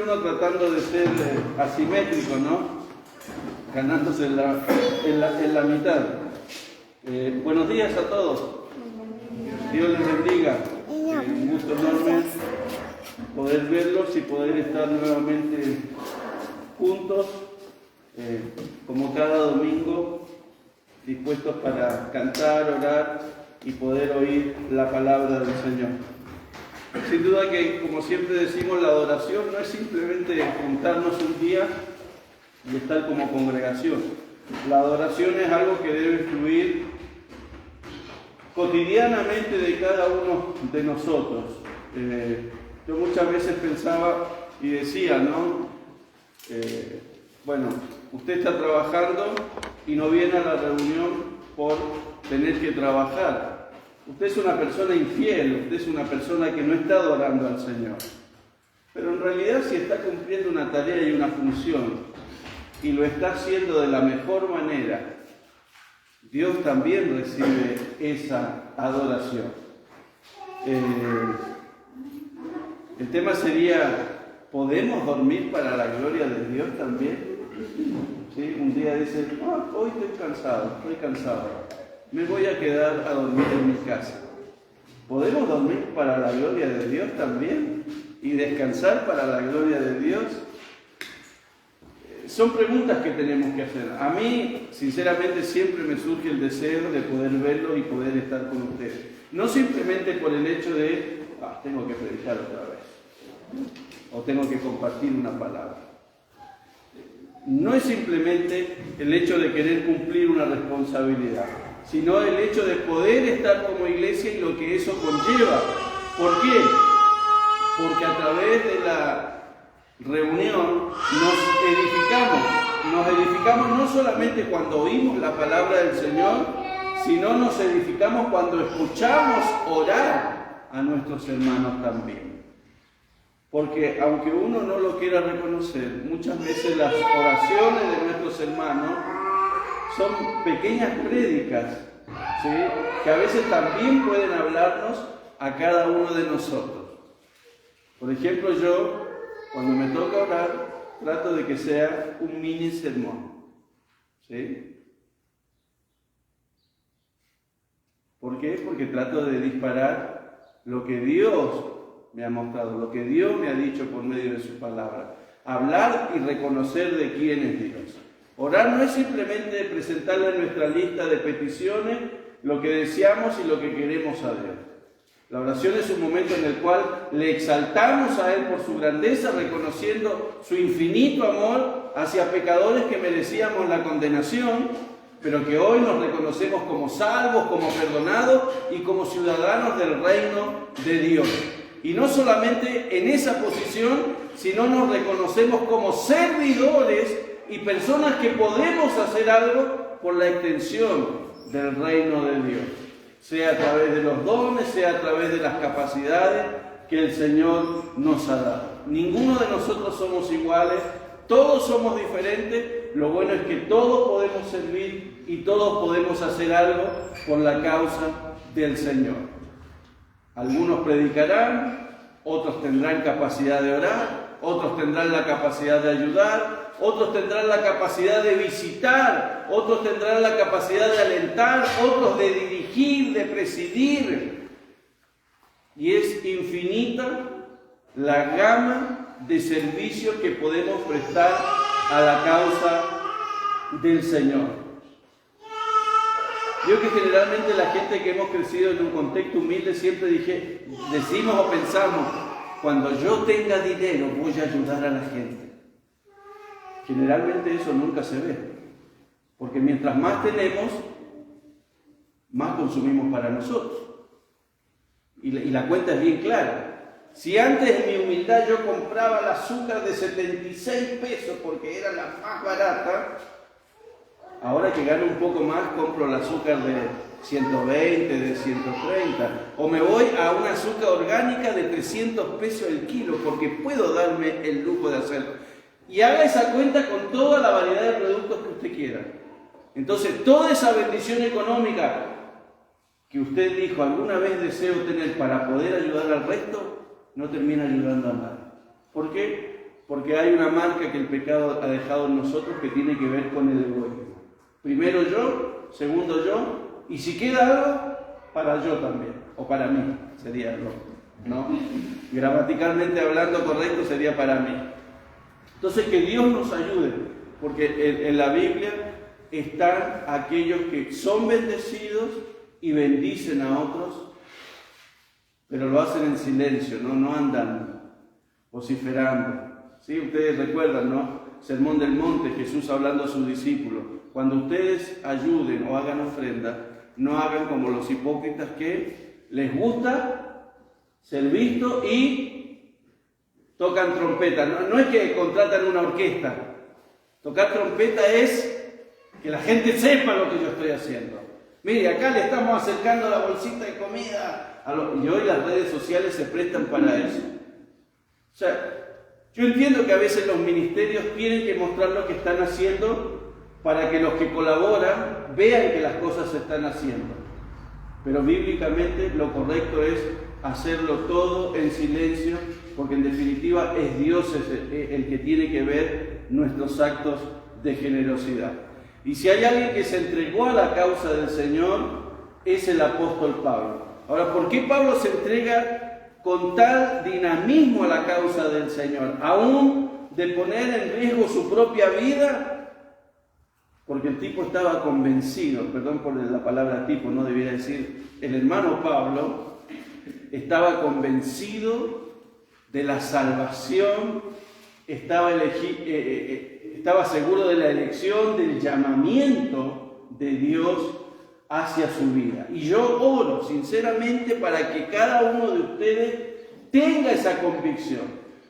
uno tratando de ser asimétrico, ¿no? Ganándose en la mitad. Buenos días a todos. Dios les bendiga. Un gusto enorme poder verlos y poder estar nuevamente juntos, como cada domingo, dispuestos para cantar, orar y poder oír la palabra del Señor. Sin duda que, como siempre decimos, la adoración no es simplemente juntarnos un día y estar como congregación. La adoración es algo que debe fluir cotidianamente de cada uno de nosotros. Yo muchas veces pensaba y decía, ¿no? Bueno, usted está trabajando y no viene a la reunión por tener que trabajar. Usted es una persona infiel, usted es una persona que no está adorando al Señor. Pero en realidad, si está cumpliendo una tarea y una función y lo está haciendo de la mejor manera, Dios también recibe esa adoración. El tema sería, ¿podemos dormir para la gloria de Dios también? ¿Sí? Un día dicen, hoy estoy cansado. Me voy a quedar a dormir en mi casa. ¿Podemos dormir para la gloria de Dios también? ¿Y descansar para la gloria de Dios? Son preguntas que tenemos que hacer. A mí, sinceramente, siempre me surge el deseo de poder verlo y poder estar con ustedes. No simplemente por el hecho de, tengo que predicar otra vez, o tengo que compartir una palabra. No es simplemente el hecho de querer cumplir una responsabilidad, sino el hecho de poder estar como iglesia y lo que eso conlleva. ¿Por qué? Porque a través de la reunión nos edificamos no solamente cuando oímos la palabra del Señor, sino nos edificamos cuando escuchamos orar a nuestros hermanos también. Porque aunque uno no lo quiera reconocer, muchas veces las oraciones de nuestros hermanos son pequeñas prédicas, ¿sí? Que a veces también pueden hablarnos a cada uno de nosotros. Por ejemplo, yo, cuando me toca orar, trato de que sea un mini sermón, ¿sí? ¿Por qué? Porque trato de disparar lo que Dios me ha mostrado, lo que Dios me ha dicho por medio de su palabra. Hablar y reconocer de quién es Dios. Orar no es simplemente presentarle en nuestra lista de peticiones lo que deseamos y lo que queremos a Dios. La oración es un momento en el cual le exaltamos a Él por su grandeza, reconociendo su infinito amor hacia pecadores que merecíamos la condenación, pero que hoy nos reconocemos como salvos, como perdonados y como ciudadanos del reino de Dios. Y no solamente en esa posición, sino nos reconocemos como servidores y personas que podemos hacer algo por la extensión del reino de Dios, sea a través de los dones, sea a través de las capacidades que el Señor nos ha dado. Ninguno de nosotros somos iguales, todos somos diferentes, lo bueno es que todos podemos servir y todos podemos hacer algo por la causa del Señor. Algunos predicarán, otros tendrán capacidad de orar, otros tendrán la capacidad de ayudar, otros tendrán la capacidad de visitar, otros tendrán la capacidad de alentar, otros de dirigir, de presidir. Y es infinita la gama de servicios que podemos prestar a la causa del Señor. Yo que generalmente la gente que hemos crecido en un contexto humilde siempre decimos o pensamos, cuando yo tenga dinero voy a ayudar a la gente. Generalmente eso nunca se ve, porque mientras más tenemos, más consumimos para nosotros. Y la cuenta es bien clara. Si antes en mi humildad yo compraba el azúcar de 76 pesos porque era la más barata, ahora que gano un poco más, compro el azúcar de 120, de 130. O me voy a una azúcar orgánica de 300 pesos el kilo, porque puedo darme el lujo de hacerlo. Y haga esa cuenta con toda la variedad de productos que usted quiera. Entonces, toda esa bendición económica que usted dijo, alguna vez deseo tener para poder ayudar al resto, no termina ayudando a nadie. ¿Por qué? Porque hay una marca que el pecado ha dejado en nosotros que tiene que ver con el egoísmo. Primero yo, segundo yo, y si queda algo, para yo también, o para mí, sería ¿no? Gramaticalmente hablando correcto sería para mí. Entonces que Dios nos ayude, porque en la Biblia están aquellos que son bendecidos y bendicen a otros, pero lo hacen en silencio, no andan vociferando. ¿Sí? Ustedes recuerdan, ¿no? Sermón del Monte, Jesús hablando a sus discípulos. Cuando ustedes ayuden o hagan ofrenda, no hagan como los hipócritas que les gusta ser visto y tocan trompeta. No es que contratan una orquesta. Tocar trompeta es que la gente sepa lo que yo estoy haciendo. Mire, acá le estamos acercando la bolsita de comida. Y hoy las redes sociales se prestan para eso. O sea, yo entiendo que a veces los ministerios tienen que mostrar lo que están haciendo para que los que colaboran vean que las cosas se están haciendo. Pero bíblicamente lo correcto es hacerlo todo en silencio, porque en definitiva es Dios el que tiene que ver nuestros actos de generosidad. Y si hay alguien que se entregó a la causa del Señor, es el apóstol Pablo. Ahora, ¿por qué Pablo se entrega con tal dinamismo a la causa del Señor, aún de poner en riesgo su propia vida? Porque el tipo estaba convencido, perdón por la palabra tipo, no debiera decir, el hermano Pablo estaba convencido de la salvación, estaba seguro de la elección, del llamamiento de Dios hacia su vida. Y yo oro sinceramente para que cada uno de ustedes tenga esa convicción.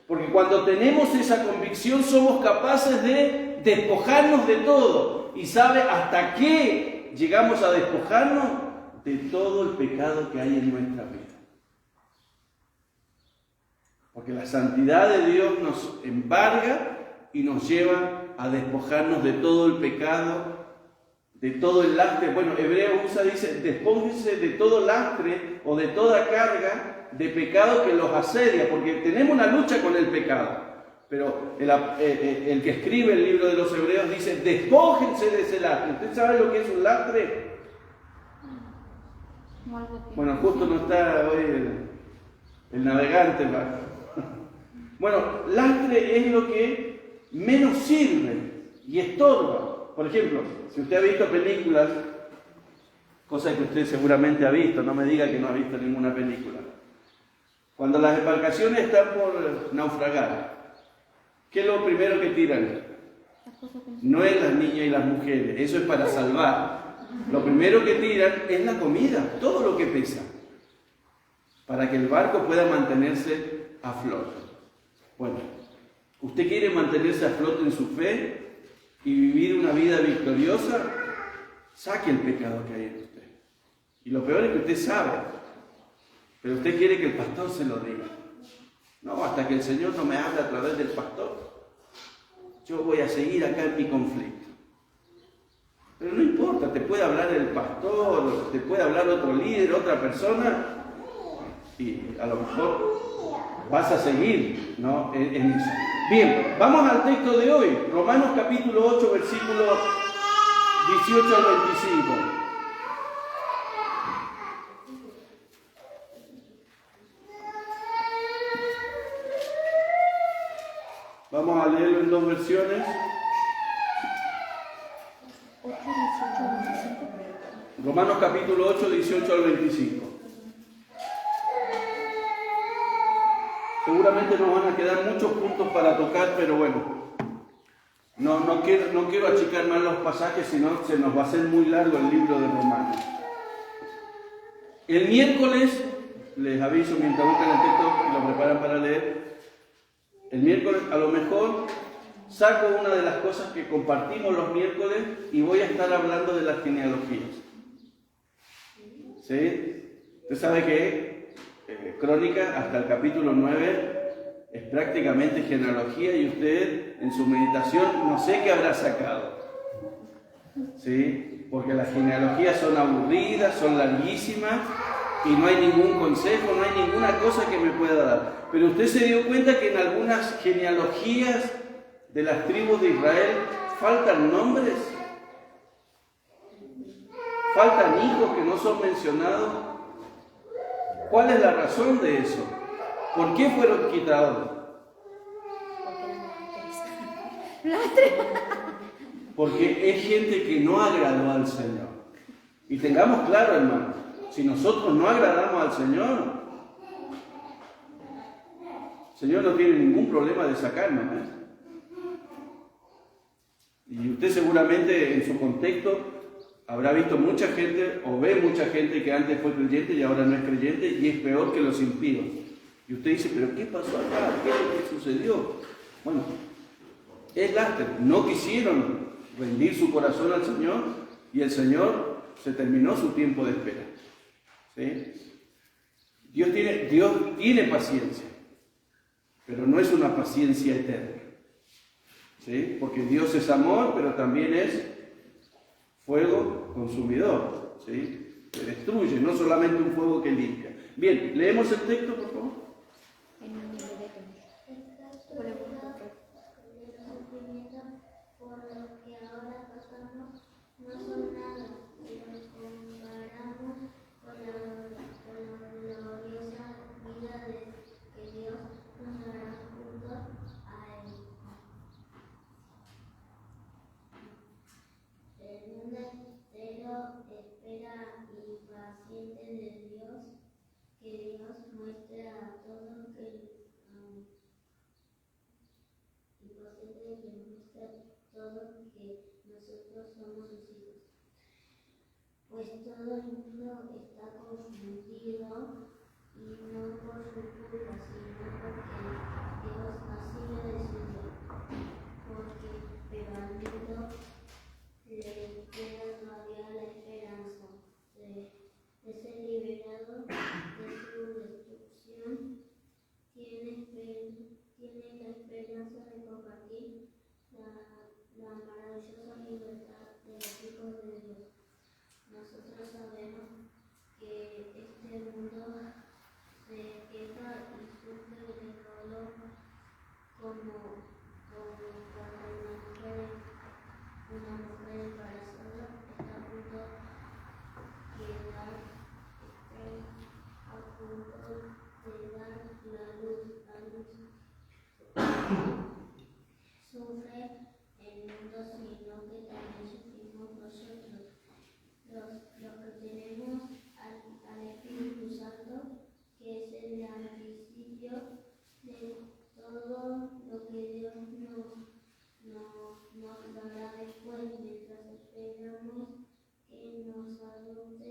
Porque cuando tenemos esa convicción somos capaces de despojarnos de todo. ¿Y sabe hasta qué llegamos a despojarnos? De todo el pecado que hay en nuestra vida. Porque la santidad de Dios nos embarga y nos lleva a despojarnos de todo el pecado, de todo el lastre. Bueno, Hebreo dice, despójense de todo lastre o de toda carga de pecado que los asedia, porque tenemos una lucha con el pecado. Pero el que escribe el libro de los Hebreos dice, despójense de ese lastre. ¿Usted sabe lo que es un lastre? Bueno, justo no está hoy el navegante. Bueno, lastre es lo que menos sirve y estorba. Por ejemplo, si usted ha visto películas, cosa que usted seguramente ha visto, no me diga que no ha visto ninguna película. Cuando las embarcaciones están por naufragar, ¿qué es lo primero que tiran? No es las niñas y las mujeres, eso es para salvar. Lo primero que tiran es la comida, todo lo que pesa, para que el barco pueda mantenerse a flote. Bueno, ¿usted quiere mantenerse a flote en su fe y vivir una vida victoriosa? Saque el pecado que hay en usted. Y lo peor es que usted sabe, pero usted quiere que el pastor se lo diga. No, hasta que el Señor no me hable a través del pastor, yo voy a seguir acá en mi conflicto. Pero no importa, te puede hablar el pastor, te puede hablar otro líder, otra persona, y a lo mejor vas a seguir, ¿no? en eso. Bien, vamos al texto de hoy, Romanos capítulo 8, versículos 18 al 25. Vamos a leerlo en dos versiones. Romanos capítulo 8, 18 al 25. Seguramente nos van a quedar muchos puntos para tocar, pero bueno, no quiero achicar más los pasajes, sino se nos va a hacer muy largo el libro de Romanos. El miércoles, les aviso mientras buscan el texto y lo preparan para leer, el miércoles a lo mejor saco una de las cosas que compartimos los miércoles y voy a estar hablando de las genealogías. ¿Sí? Usted sabe que Crónica hasta el capítulo 9 es prácticamente genealogía y usted en su meditación no sé qué habrá sacado. ¿Sí? Porque las genealogías son aburridas, son larguísimas y no hay ningún consejo, no hay ninguna cosa que me pueda dar. Pero usted se dio cuenta que en algunas genealogías de las tribus de Israel faltan nombres, faltan hijos que no son mencionados. ¿Cuál es la razón de eso? ¿Por qué fueron quitados? Porque es gente que no agradó al Señor. Y tengamos claro, hermano, si nosotros no agradamos al Señor, el Señor no tiene ningún problema de sacarnos, Y usted seguramente en su contexto habrá visto mucha gente o ve mucha gente que antes fue creyente y ahora no es creyente y es peor que los impíos. Y usted dice, ¿pero qué pasó acá? ¿Qué es lo que sucedió? Bueno, es lástima. No quisieron rendir su corazón al Señor y el Señor se terminó su tiempo de espera. ¿Sí? Dios tiene paciencia, pero no es una paciencia eterna. ¿Sí? Porque Dios es amor, pero también es fuego consumidor. ¿Sí? Que destruye, no solamente un fuego que limpia. Bien, leemos el texto, por favor. Pues todo el mundo está confundido y no por su culpa, sino porque Dios así lo decidió. Pero al mundo le queda todavía la esperanza de ser liberado de su destrucción. Tiene la esperanza de compartir la maravillosa libertad de los hijos de Dios. Nosotros sabemos que este mundo se queja y sufre de dolor como cuando una mujer embarazada está a punto de dar la luz. Sufre el mundo, sino que también sufrimos nosotros. Los que tenemos al Espíritu Santo, que es el anticipo de todo lo que Dios nos dará después, mientras esperamos que nos adopte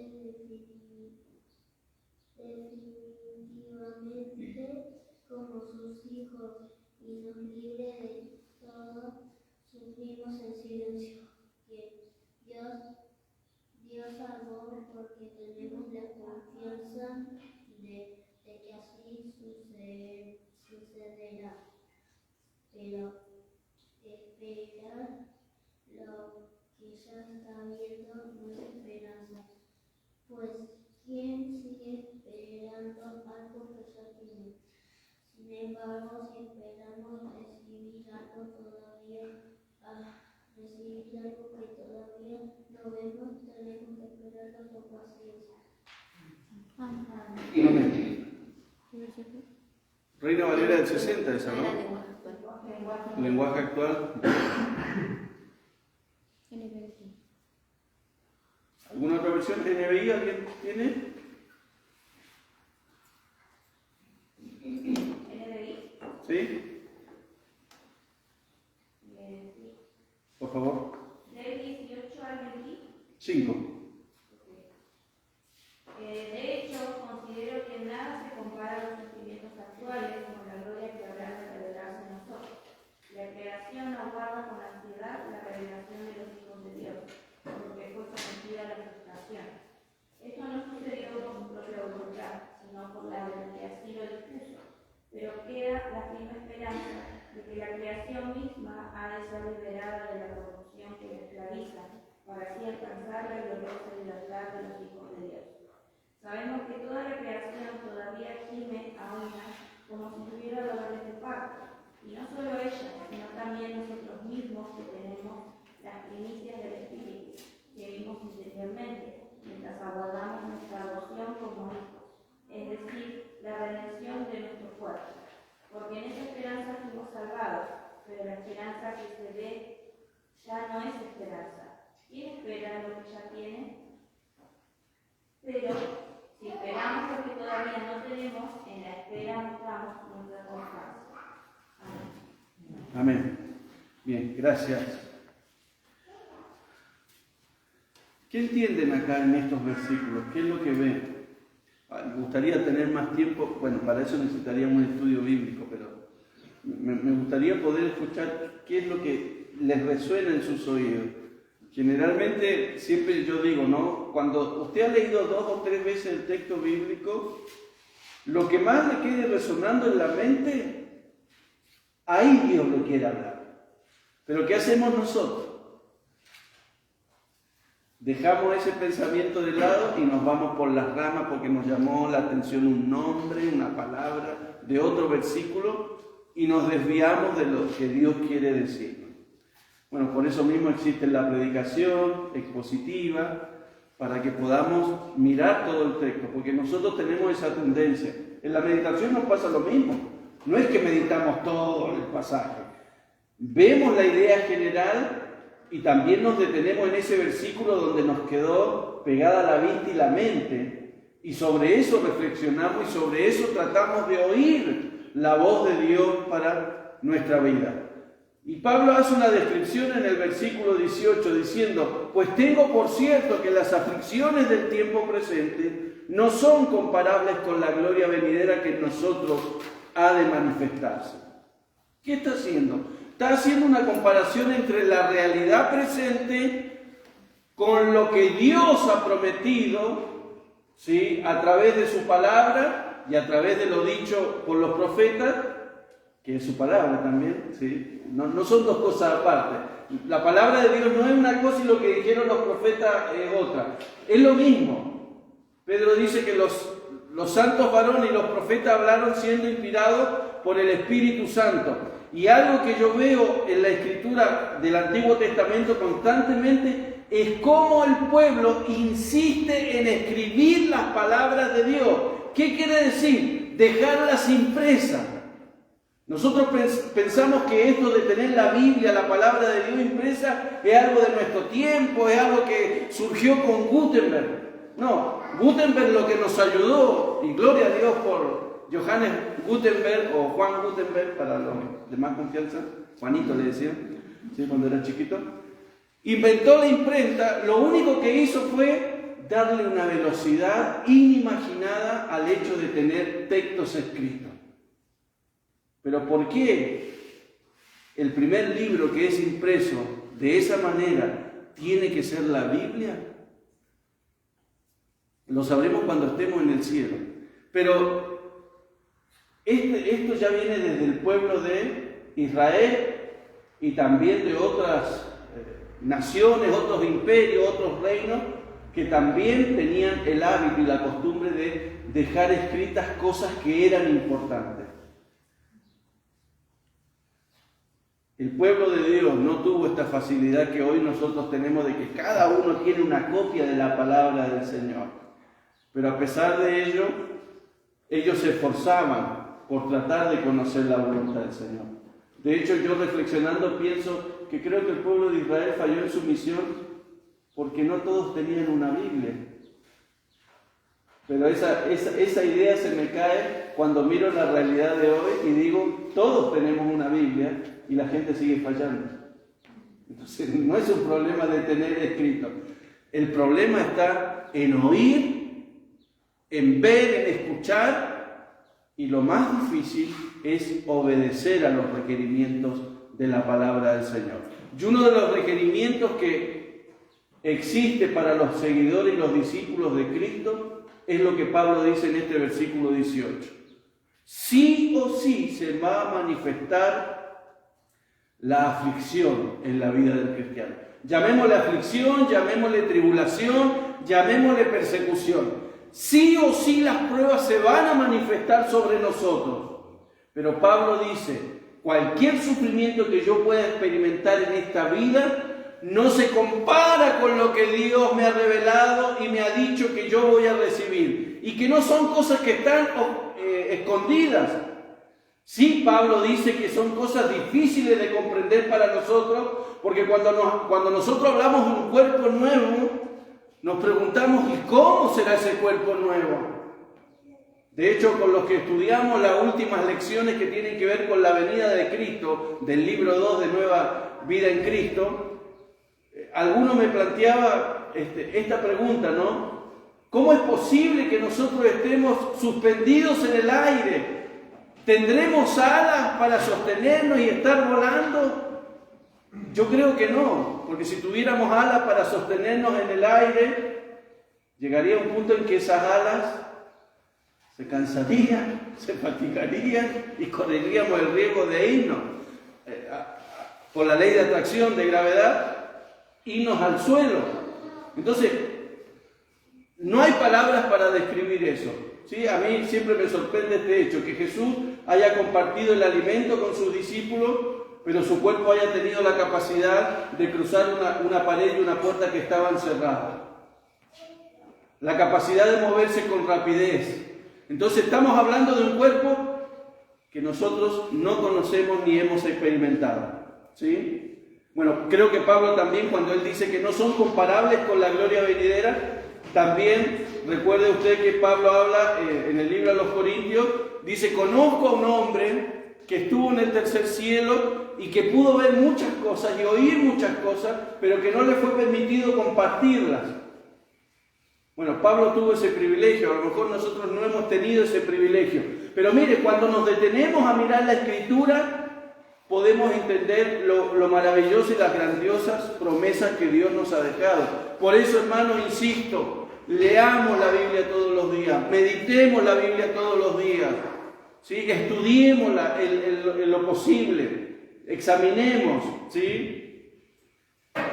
definitivamente como sus hijos y nos libre de todo. Sufrimos en silencio. Que Dios salvó porque tenemos la confianza de que así sucederá. Pero esperar lo que ya está viendo no es esperanza. Pues, ¿quién sigue esperando algo que ya tiene? Sin embargo, si esperamos recibir algo que todavía no vemos, tenemos que esperarlo con paciencia. Amén. Reina Valera del 60, esa, ¿no? Lenguaje actual. ¿Alguna otra versión? ¿NBI alguien tiene? ¿NBI? ¿Sí? Por favor. Ley 18 al 20. 5. De hecho, considero que nada se compara a los sufrimientos actuales con la gloria que habrá de revelarse en nosotros. La creación aguarda con ansiedad la revelación de los hijos de Dios, porque fue sometida a la frustración. Esto no sucedió por su propia voluntad, sino por la del que así lo dispuso. Pero queda la firme esperanza de que la creación misma ha de ser liberada de la corrupción que la esclaviza, para así alcanzar la gloriosa libertad de los hijos de Dios. Sabemos que toda la creación todavía gime aún como si tuviera dolores de parto, y no solo ella, sino también nosotros mismos que tenemos las primicias del Espíritu, que vimos interiormente, mientras aguardamos nuestra adopción como hijos, es decir, la redención de nuestro cuerpo. Porque en esa esperanza fuimos salvados, pero la esperanza que se ve ya no es esperanza. ¿Quién espera lo que ya tiene? Pero si esperamos lo que todavía no tenemos, en la espera mostramos nuestra confianza. Amén. Amén. Bien, gracias. ¿Qué entienden acá en estos versículos? ¿Qué es lo que ven? Me gustaría tener más tiempo, bueno, para eso necesitaríamos un estudio bíblico, pero me gustaría poder escuchar qué es lo que les resuena en sus oídos. Generalmente, siempre yo digo, ¿no? Cuando usted ha leído 2 o 3 veces el texto bíblico, lo que más le quede resonando en la mente, ahí Dios le quiere hablar. Pero ¿qué hacemos nosotros? Dejamos ese pensamiento de lado y nos vamos por las ramas porque nos llamó la atención un nombre, una palabra de otro versículo y nos desviamos de lo que Dios quiere decirnos. Bueno, por eso mismo existe la predicación expositiva, para que podamos mirar todo el texto, porque nosotros tenemos esa tendencia. En la meditación nos pasa lo mismo. No es que meditamos todo el pasaje. Vemos la idea general y también nos detenemos en ese versículo donde nos quedó pegada la vista y la mente. Y sobre eso reflexionamos y sobre eso tratamos de oír la voz de Dios para nuestra vida. Y Pablo hace una descripción en el versículo 18 diciendo: pues tengo por cierto que las aflicciones del tiempo presente no son comparables con la gloria venidera que en nosotros ha de manifestarse. ¿Qué está haciendo? Está haciendo una comparación entre la realidad presente con lo que Dios ha prometido, ¿sí?, a través de su palabra y a través de lo dicho por los profetas, que es su palabra también, ¿sí? No son dos cosas aparte. La palabra de Dios no es una cosa y lo que dijeron los profetas es otra. Es lo mismo. Pedro dice que los santos varones y los profetas hablaron siendo inspirados por el Espíritu Santo. Y algo que yo veo en la escritura del Antiguo Testamento constantemente es cómo el pueblo insiste en escribir las palabras de Dios. ¿Qué quiere decir? Dejarlas impresas. Nosotros pensamos que esto de tener la Biblia, la palabra de Dios impresa, es algo de nuestro tiempo, es algo que surgió con Gutenberg. No, Gutenberg lo que nos ayudó, y gloria a Dios por Johannes Gutenberg o Juan Gutenberg, para los de más confianza, Juanito le decían, ¿sí?, cuando era chiquito, inventó la imprenta. Lo único que hizo fue darle una velocidad inimaginada al hecho de tener textos escritos. Pero ¿por qué el primer libro que es impreso de esa manera tiene que ser la Biblia? Lo sabremos cuando estemos en el cielo. Pero esto ya viene desde el pueblo de Israel y también de otras naciones, otros imperios, otros reinos que también tenían el hábito y la costumbre de dejar escritas cosas que eran importantes. El pueblo de Dios no tuvo esta facilidad que hoy nosotros tenemos de que cada uno tiene una copia de la palabra del Señor. Pero a pesar de ello, ellos se esforzaban por tratar de conocer la voluntad del Señor. De hecho, yo reflexionando pienso que creo que el pueblo de Israel falló en su misión porque no todos tenían una Biblia. Pero esa idea se me cae cuando miro la realidad de hoy y digo, todos tenemos una Biblia y la gente sigue fallando. Entonces, no es un problema de tener escrito. El problema está en oír, en ver, en escuchar, y lo más difícil es obedecer a los requerimientos de la palabra del Señor. Y uno de los requerimientos que existe para los seguidores y los discípulos de Cristo es lo que Pablo dice en este versículo 18. Sí o sí se va a manifestar la aflicción en la vida del cristiano. Llamémosle aflicción, llamémosle tribulación, llamémosle persecución. Sí o sí las pruebas se van a manifestar sobre nosotros. Pero Pablo dice, cualquier sufrimiento que yo pueda experimentar en esta vida no se compara con lo que Dios me ha revelado y me ha dicho que yo voy a recibir. Y que no son cosas que están escondidas. Sí, Pablo dice que son cosas difíciles de comprender para nosotros, porque cuando nosotros hablamos de un cuerpo nuevo, nos preguntamos, ¿y cómo será ese cuerpo nuevo? De hecho, con los que estudiamos las últimas lecciones que tienen que ver con la venida de Cristo, del libro 2 de Nueva Vida en Cristo, alguno me planteaba esta pregunta, ¿no? ¿Cómo es posible que nosotros estemos suspendidos en el aire? ¿Tendremos alas para sostenernos y estar volando? Yo creo que no, porque si tuviéramos alas para sostenernos en el aire, llegaría un punto en que esas alas se cansarían, se fatigarían y correríamos el riesgo de irnos, por la ley de atracción, de gravedad, irnos al suelo. Entonces, no hay palabras para describir eso. ¿Sí? A mí siempre me sorprende este hecho, que Jesús haya compartido el alimento con sus discípulos, pero su cuerpo haya tenido la capacidad de cruzar una pared y una puerta que estaban cerradas. La capacidad de moverse con rapidez. Entonces estamos hablando de un cuerpo que nosotros no conocemos ni hemos experimentado. ¿Sí? Bueno, creo que Pablo también, cuando él dice que no son comparables con la gloria venidera, también recuerde usted que Pablo habla en el libro a los Corintios, dice, conozco a un hombre que estuvo en el tercer cielo y que pudo ver muchas cosas y oír muchas cosas, pero que no le fue permitido compartirlas. Bueno, Pablo tuvo ese privilegio, a lo mejor nosotros no hemos tenido ese privilegio. Pero mire, cuando nos detenemos a mirar la Escritura, podemos entender lo maravilloso y las grandiosas promesas que Dios nos ha dejado. Por eso, hermano, insisto, leamos la Biblia todos los días, meditemos la Biblia todos los días, ¿sí? Estudiémosla en lo posible, examinemos, ¿sí?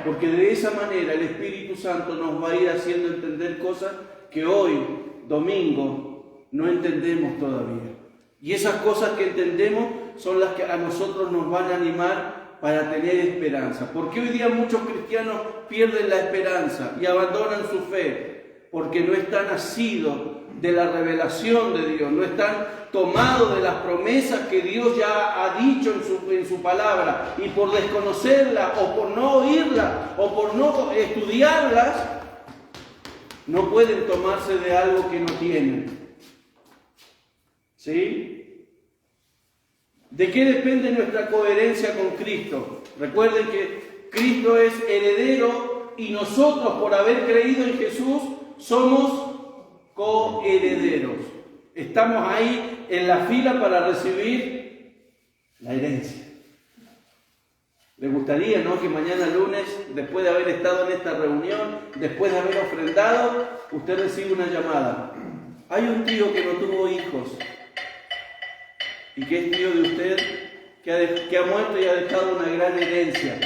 Porque de esa manera el Espíritu Santo nos va a ir haciendo entender cosas que hoy, domingo, no entendemos todavía. Y esas cosas que entendemos son las que a nosotros nos van a animar para tener esperanza. ¿Por qué hoy día muchos cristianos pierden la esperanza y abandonan su fe? Porque no están asidos de la revelación de Dios, no están tomados de las promesas que Dios ya ha dicho en su palabra, y por desconocerlas o por no oírlas o por no estudiarlas, no pueden tomarse de algo que no tienen. ¿Sí? ¿De qué depende nuestra coherencia con Cristo? Recuerden que Cristo es heredero y nosotros, por haber creído en Jesús, somos coherederos. Estamos ahí en la fila para recibir la herencia. ¿Le gustaría, no, que mañana lunes, después de haber estado en esta reunión, después de haber ofrendado, usted recibe una llamada? Hay un tío que no tuvo hijos y que es tío de usted, que ha muerto y ha dejado una gran herencia,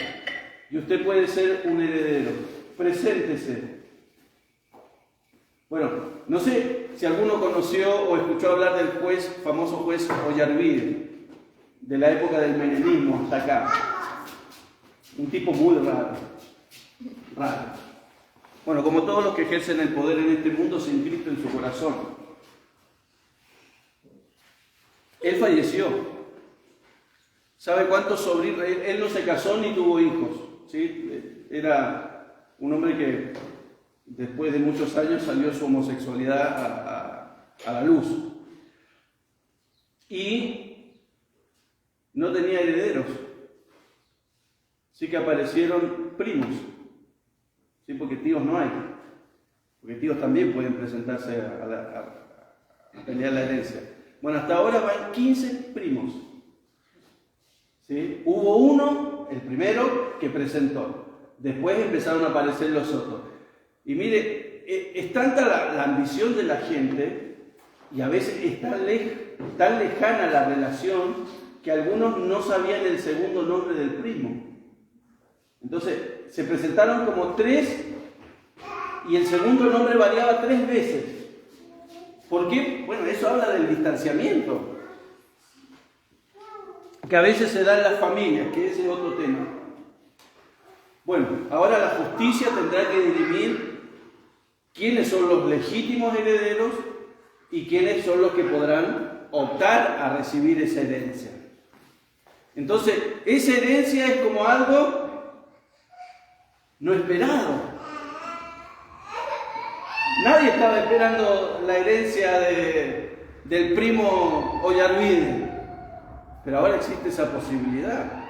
y usted puede ser un heredero. Preséntese. Bueno, no sé si alguno conoció o escuchó hablar del famoso juez Ollarvide, de la época del menemismo hasta acá. Un tipo muy raro. Bueno, como todos los que ejercen el poder en este mundo, sin Cristo en su corazón. Él falleció. ¿Sabe cuántos sobrinos? Él no se casó ni tuvo hijos, ¿sí? Era un hombre que después de muchos años salió su homosexualidad a la luz. Y no tenía herederos. Sí que aparecieron primos. Sí, porque tíos no hay. Porque tíos también pueden presentarse a pelear la herencia. Bueno, hasta ahora van 15 primos. ¿Sí? Hubo uno, el primero, que presentó. Después empezaron a aparecer los otros. Y mire, es tanta la ambición de la gente, y a veces es tan lejana la relación, que algunos no sabían el segundo nombre del primo. Entonces, se presentaron como 3, y el segundo nombre variaba 3 veces. ¿Por qué? Bueno, eso habla del distanciamiento que a veces se da en las familias, que ese es otro tema. Bueno, ahora la justicia tendrá que dirimir quiénes son los legítimos herederos y quiénes son los que podrán optar a recibir esa herencia. Entonces, esa herencia es como algo no esperado. Nadie estaba esperando la herencia del primo Oyarvide, pero ahora existe esa posibilidad.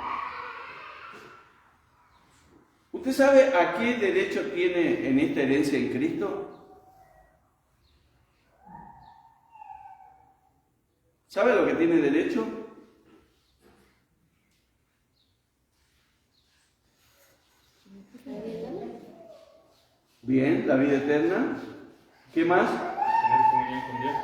¿Usted sabe a qué derecho tiene en esta herencia en Cristo? ¿Sabe a lo que tiene derecho? Bien, la vida eterna. ¿Qué más? Tener comunión con Dios.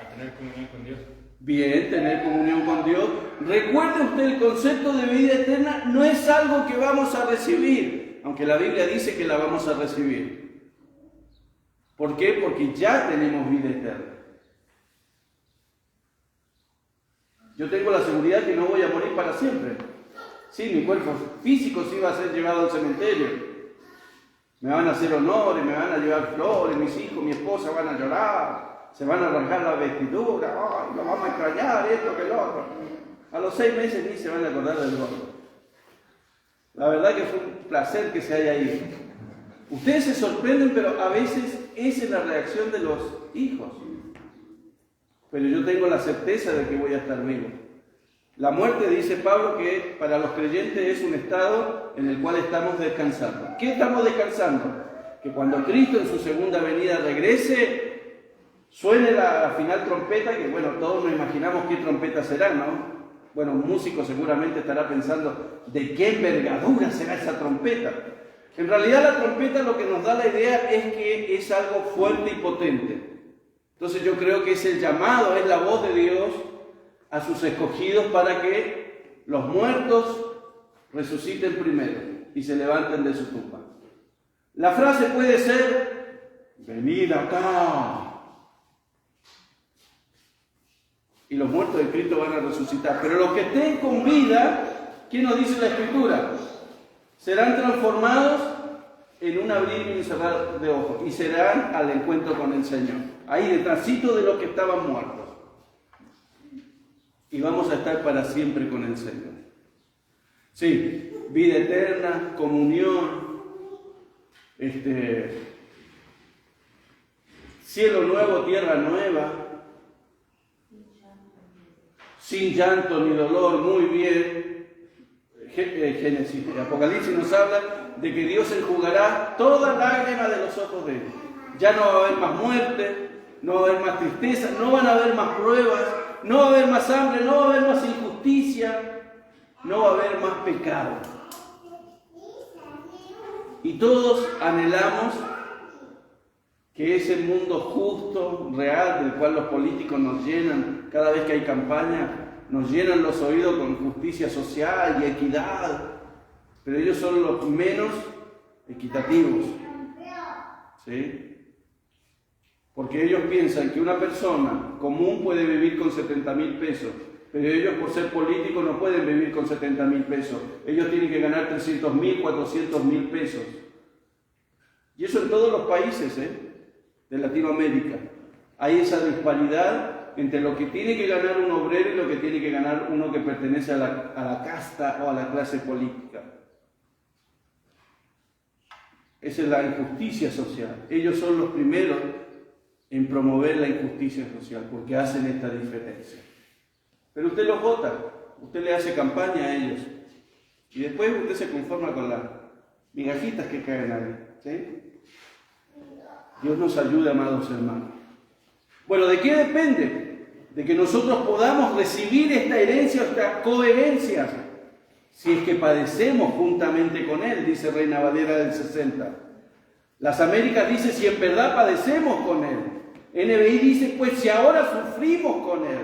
A tener comunión con Dios. Bien, tener comunión con Dios. Recuerde usted, el concepto de vida eterna no es algo que vamos a recibir, aunque la Biblia dice que la vamos a recibir. ¿Por qué? Porque ya tenemos vida eterna. Yo tengo la seguridad que no voy a morir para siempre. Sí, mi cuerpo físico sí va a ser llevado al cementerio. Me van a hacer honores, me van a llevar flores, mis hijos, mi esposa van a llorar, se van a arrancar la vestidura, ay, lo vamos a extrañar, esto que lo otro. A los 6 meses ni se van a acordar del gordo. La verdad que fue un placer que se haya ido. Ustedes se sorprenden, pero a veces esa es la reacción de los hijos. Pero yo tengo la certeza de que voy a estar vivo. La muerte, dice Pablo, que para los creyentes es un estado en el cual estamos descansando. ¿Qué estamos descansando? Que cuando Cristo en su segunda venida regrese, suene la final trompeta, que bueno, todos nos imaginamos qué trompeta será, ¿no? Bueno, un músico seguramente estará pensando, ¿de qué envergadura será esa trompeta? En realidad la trompeta lo que nos da la idea es que es algo fuerte y potente. Entonces yo creo que es el llamado, es la voz de Dios a sus escogidos para que los muertos resuciten primero y se levanten de su tumba. La frase puede ser, venid acá. Y los muertos de Cristo van a resucitar. Pero los que estén con vida, ¿qué nos dice la Escritura? Serán transformados en un abrir y un cerrar de ojos y serán al encuentro con el Señor. Ahí detrásito de los que estaban muertos. Y vamos a estar para siempre con el Señor. Sí, vida eterna, comunión, cielo nuevo, tierra nueva, sin llanto ni dolor, muy bien. Génesis, Apocalipsis nos habla de que Dios enjugará toda lágrima de los ojos de él. Ya no va a haber más muerte, no va a haber más tristeza, no van a haber más pruebas, no va a haber más hambre, no va a haber más injusticia, no va a haber más pecado. Y todos anhelamos que ese mundo justo, real, del cual los políticos nos llenan cada vez que hay campaña, nos llenan los oídos con justicia social y equidad, pero ellos son los menos equitativos, ¿sí? Porque ellos piensan que una persona común puede vivir con 70.000 pesos, pero ellos por ser políticos no pueden vivir con 70.000 pesos. Ellos tienen que ganar 300.000, 400.000 pesos. Y eso en todos los países de Latinoamérica. Hay esa disparidad entre lo que tiene que ganar un obrero y lo que tiene que ganar uno que pertenece a la casta o a la clase política. Esa es la injusticia social. Ellos son los primeros en promover la injusticia social, porque hacen esta diferencia. Pero usted los vota, usted le hace campaña a ellos, y después usted se conforma con las migajitas que caen ahí, ¿sí? Dios nos ayude, amados hermanos. Bueno, ¿de qué depende? De que nosotros podamos recibir esta herencia, esta coherencia, si es que padecemos juntamente con Él, dice Reina Valera del 60. Las Américas dice, si en verdad padecemos con Él. NBI dice, pues si ahora sufrimos con Él.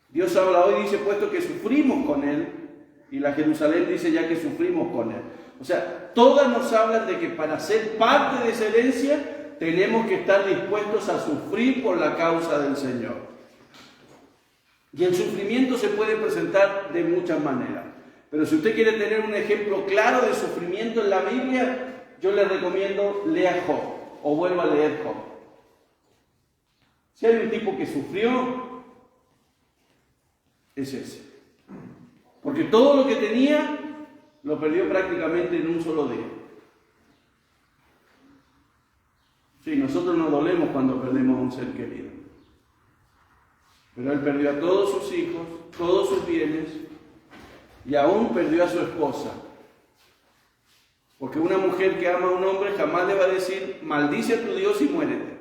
Dios habla hoy, dice, puesto que sufrimos con Él. Y la Jerusalén dice ya que sufrimos con Él. O sea, todas nos hablan de que para ser parte de esa herencia tenemos que estar dispuestos a sufrir por la causa del Señor. Y el sufrimiento se puede presentar de muchas maneras. Pero si usted quiere tener un ejemplo claro de sufrimiento en la Biblia, yo le recomiendo lea Job o vuelva a leer Job. Si hay un tipo que sufrió, es ese. Porque todo lo que tenía lo perdió prácticamente en un solo día. Sí, nosotros nos dolemos cuando perdemos a un ser querido. Pero él perdió a todos sus hijos, todos sus bienes, y aún perdió a su esposa. Porque una mujer que ama a un hombre jamás le va a decir, maldice a tu Dios y muérete.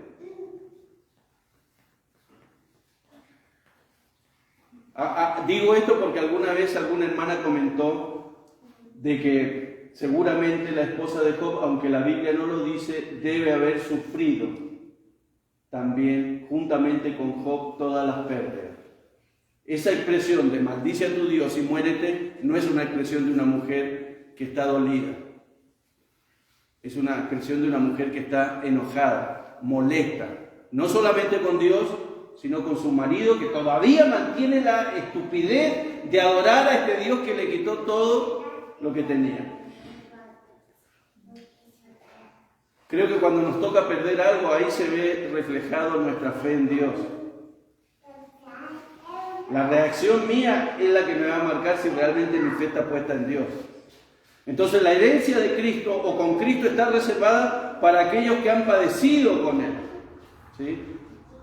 Digo esto porque alguna vez alguna hermana comentó de que seguramente la esposa de Job, aunque la Biblia no lo dice, debe haber sufrido también juntamente con Job todas las pérdidas. Esa expresión de maldice a tu Dios y muérete no es una expresión de una mujer que está dolida. Es una expresión de una mujer que está enojada, molesta, no solamente con Dios, sino con su marido, que todavía mantiene la estupidez de adorar a este Dios que le quitó todo lo que tenía. Creo que cuando nos toca perder algo, ahí se ve reflejado nuestra fe en Dios. La reacción mía es la que me va a marcar si realmente mi fe está puesta en Dios. Entonces la herencia de Cristo o con Cristo está reservada para aquellos que han padecido con Él. ¿Sí?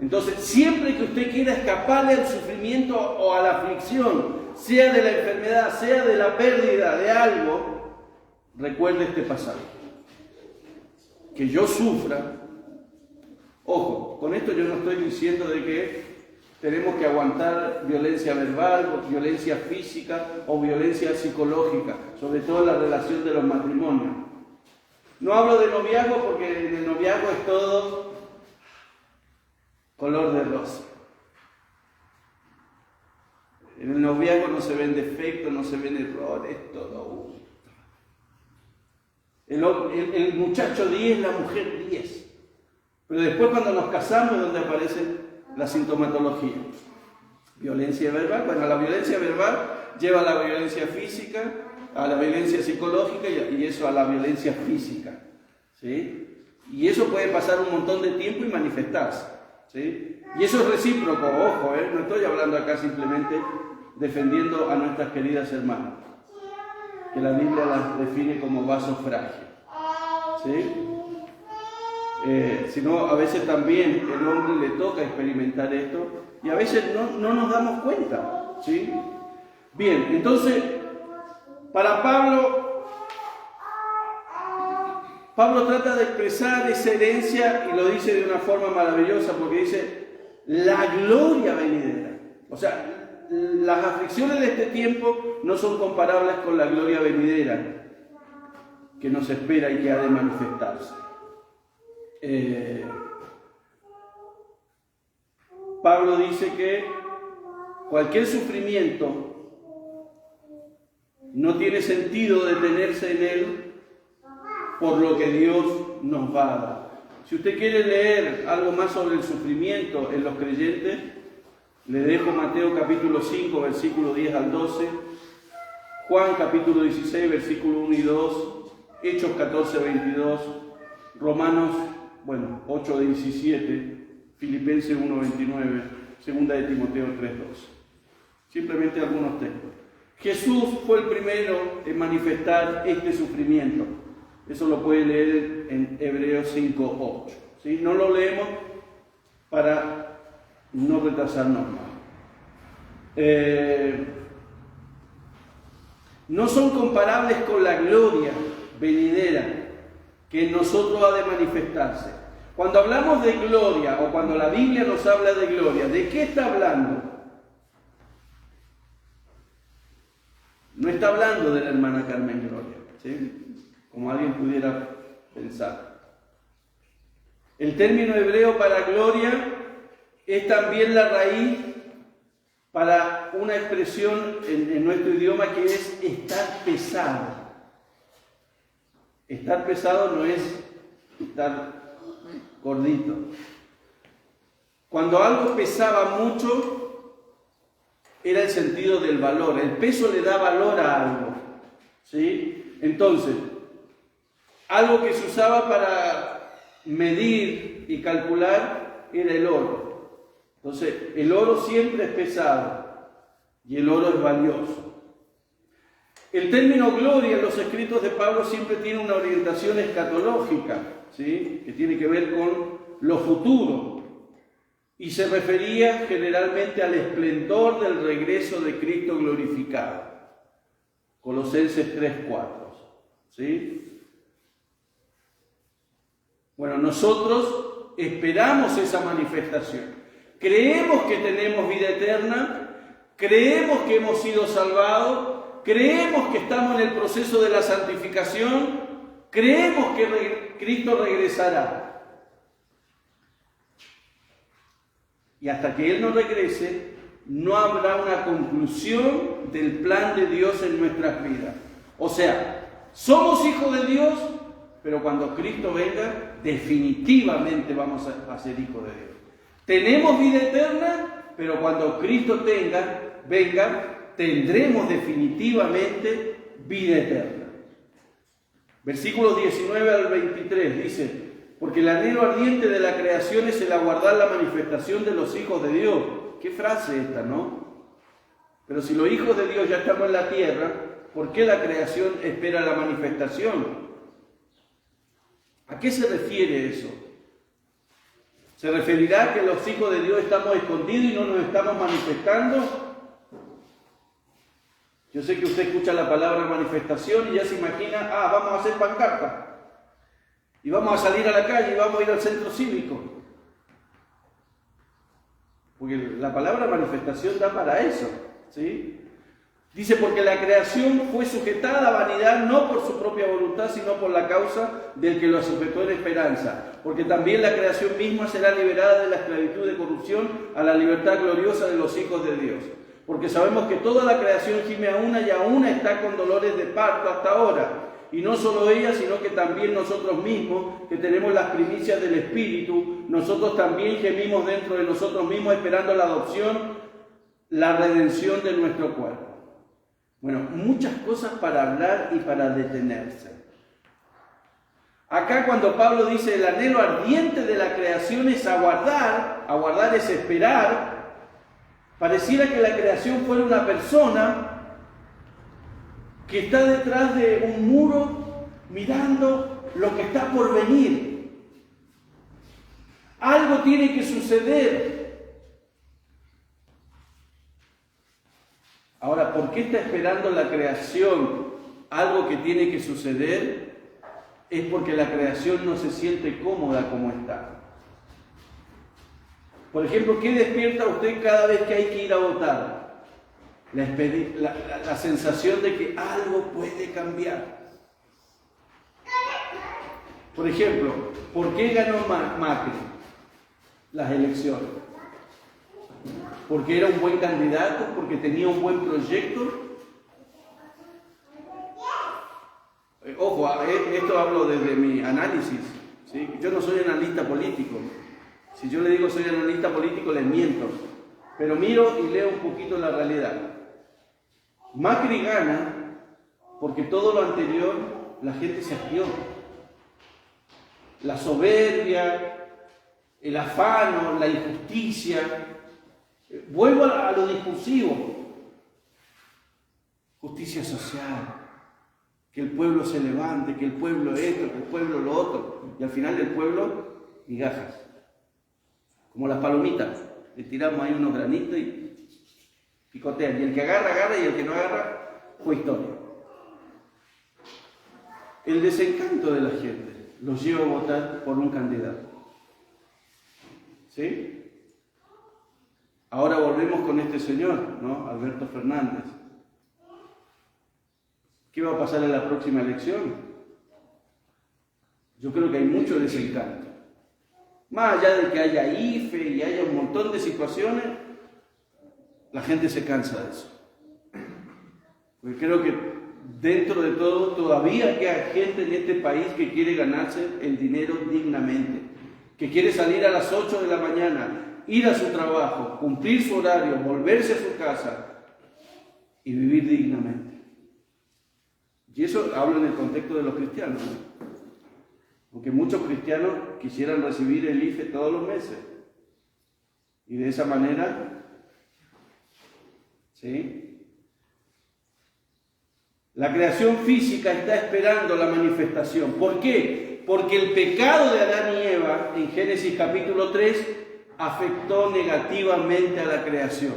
Entonces, siempre que usted quiera escaparle al sufrimiento o a la aflicción, sea de la enfermedad, sea de la pérdida de algo, recuerde este pasaje. Que yo sufra. Ojo, con esto yo no estoy diciendo de que tenemos que aguantar violencia verbal, o violencia física o violencia psicológica, sobre todo en la relación de los matrimonios. No hablo de noviazgo porque en el noviazgo es todo color de rosa. En el noviazgo no se ven defectos, no se ven errores, todo. El muchacho 10, la mujer 10. Pero después cuando nos casamos es donde aparece la sintomatología. Violencia verbal. Bueno, la violencia verbal lleva a la violencia física, a la violencia psicológica y eso a la violencia física. ¿Sí? Y eso puede pasar un montón de tiempo y manifestarse. ¿Sí? Y eso es recíproco, ojo, no estoy hablando acá simplemente defendiendo a nuestras queridas hermanas, que la Biblia las define como vaso frágil. ¿Sí? Sino a veces también el hombre le toca experimentar esto y a veces no nos damos cuenta. ¿Sí? Bien, entonces, para Pablo trata de expresar esa herencia y lo dice de una forma maravillosa porque dice la gloria venidera. O sea, las aflicciones de este tiempo no son comparables con la gloria venidera que nos espera y que ha de manifestarse. Pablo dice que cualquier sufrimiento no tiene sentido detenerse en él por lo que Dios nos va a dar. Si usted quiere leer algo más sobre el sufrimiento en los creyentes, le dejo Mateo capítulo 5, versículo 10 al 12, Juan capítulo 16, versículo 1 y 2, Hechos 14, 22, Romanos 8, 17, Filipenses 1, 29, Segunda de Timoteo 3, 12. Simplemente algunos textos. Jesús fue el primero en manifestar este sufrimiento. Eso lo puede leer en Hebreos 5, 8. ¿Sí? No lo leemos para no retrasarnos más. No son comparables con la gloria venidera que en nosotros ha de manifestarse. Cuando hablamos de gloria o cuando la Biblia nos habla de gloria, ¿de qué está hablando? No está hablando de la hermana Carmen Gloria, ¿sí? Como alguien pudiera pensar. El término hebreo para gloria es también la raíz para una expresión en nuestro idioma que es estar pesado. Estar pesado no es estar gordito. Cuando algo pesaba mucho, era el sentido del valor. El peso le da valor a algo, ¿sí? Entonces, algo que se usaba para medir y calcular era el oro. Entonces, el oro siempre es pesado y el oro es valioso. El término gloria en los escritos de Pablo siempre tiene una orientación escatológica, ¿sí? Que tiene que ver con lo futuro, y se refería generalmente al esplendor del regreso de Cristo glorificado. Colosenses 3:4, ¿sí? Bueno, nosotros esperamos esa manifestación. Creemos que tenemos vida eterna, creemos que hemos sido salvados, creemos que estamos en el proceso de la santificación, creemos que Cristo regresará. Y hasta que Él no regrese, no habrá una conclusión del plan de Dios en nuestras vidas. O sea, somos hijos de Dios, pero cuando Cristo venga, definitivamente vamos a ser hijos de Dios. Tenemos vida eterna, pero cuando Cristo venga, tendremos definitivamente vida eterna. Versículos 19 al 23 dice: porque el anhelo ardiente de la creación es el aguardar la manifestación de los hijos de Dios. Qué frase esta, ¿no? Pero si los hijos de Dios ya estamos en la tierra, ¿por qué la creación espera la manifestación? ¿A qué se refiere eso? ¿Se referirá a que los hijos de Dios estamos escondidos y no nos estamos manifestando? Yo sé que usted escucha la palabra manifestación y ya se imagina, vamos a hacer pancarta. Y vamos a salir a la calle y vamos a ir al centro cívico. Porque la palabra manifestación da para eso, ¿sí? Dice, porque la creación fue sujetada a vanidad no por su propia voluntad, sino por la causa del que lo sujetó en esperanza. Porque también la creación misma será liberada de la esclavitud de corrupción a la libertad gloriosa de los hijos de Dios. Porque sabemos que toda la creación gime a una y a una está con dolores de parto hasta ahora. Y no solo ella, sino que también nosotros mismos, que tenemos las primicias del Espíritu, nosotros también gemimos dentro de nosotros mismos esperando la adopción, la redención de nuestro cuerpo. Bueno, muchas cosas para hablar y para detenerse. Acá cuando Pablo dice el anhelo ardiente de la creación es aguardar es esperar, pareciera que la creación fuera una persona que está detrás de un muro mirando lo que está por venir. Algo tiene que suceder. Ahora, ¿por qué está esperando la creación algo que tiene que suceder? Es porque la creación no se siente cómoda como está. Por ejemplo, ¿qué despierta usted cada vez que hay que ir a votar? La sensación de que algo puede cambiar. Por ejemplo, ¿por qué ganó Macri las elecciones? ¿Porque era un buen candidato? ¿Porque tenía un buen proyecto? Ojo, esto hablo desde mi análisis, ¿sí? Yo no soy analista político. Si yo le digo soy analista político, les miento. Pero miro y leo un poquito la realidad. Macri gana porque todo lo anterior la gente se hastió. La soberbia, el afano, la injusticia. Vuelvo a lo discursivo. Justicia social. Que el pueblo se levante, que el pueblo esto, que el pueblo lo otro. Y al final del pueblo, migajas. Como las palomitas. Le tiramos ahí unos granitos y picotean. Y el que agarra, agarra, y el que no agarra, fue historia. El desencanto de la gente los lleva a votar por un candidato. ¿Sí? Ahora volvemos con este señor, ¿no? Alberto Fernández. ¿Qué va a pasar en la próxima elección? Yo creo que hay mucho desencanto. Más allá de que haya IFE y haya un montón de situaciones, la gente se cansa de eso. Porque creo que dentro de todo todavía queda gente en este país que quiere ganarse el dinero dignamente. que quiere salir a las 8 de la mañana, ir a su trabajo, cumplir su horario, volverse a su casa y vivir dignamente. Y eso hablo en el contexto de los cristianos, ¿no? Aunque muchos cristianos quisieran recibir el IFE todos los meses. Y de esa manera, ¿sí? La creación física está esperando la manifestación. ¿Por qué? Porque el pecado de Adán y Eva, en Génesis capítulo 3, afectó negativamente a la creación.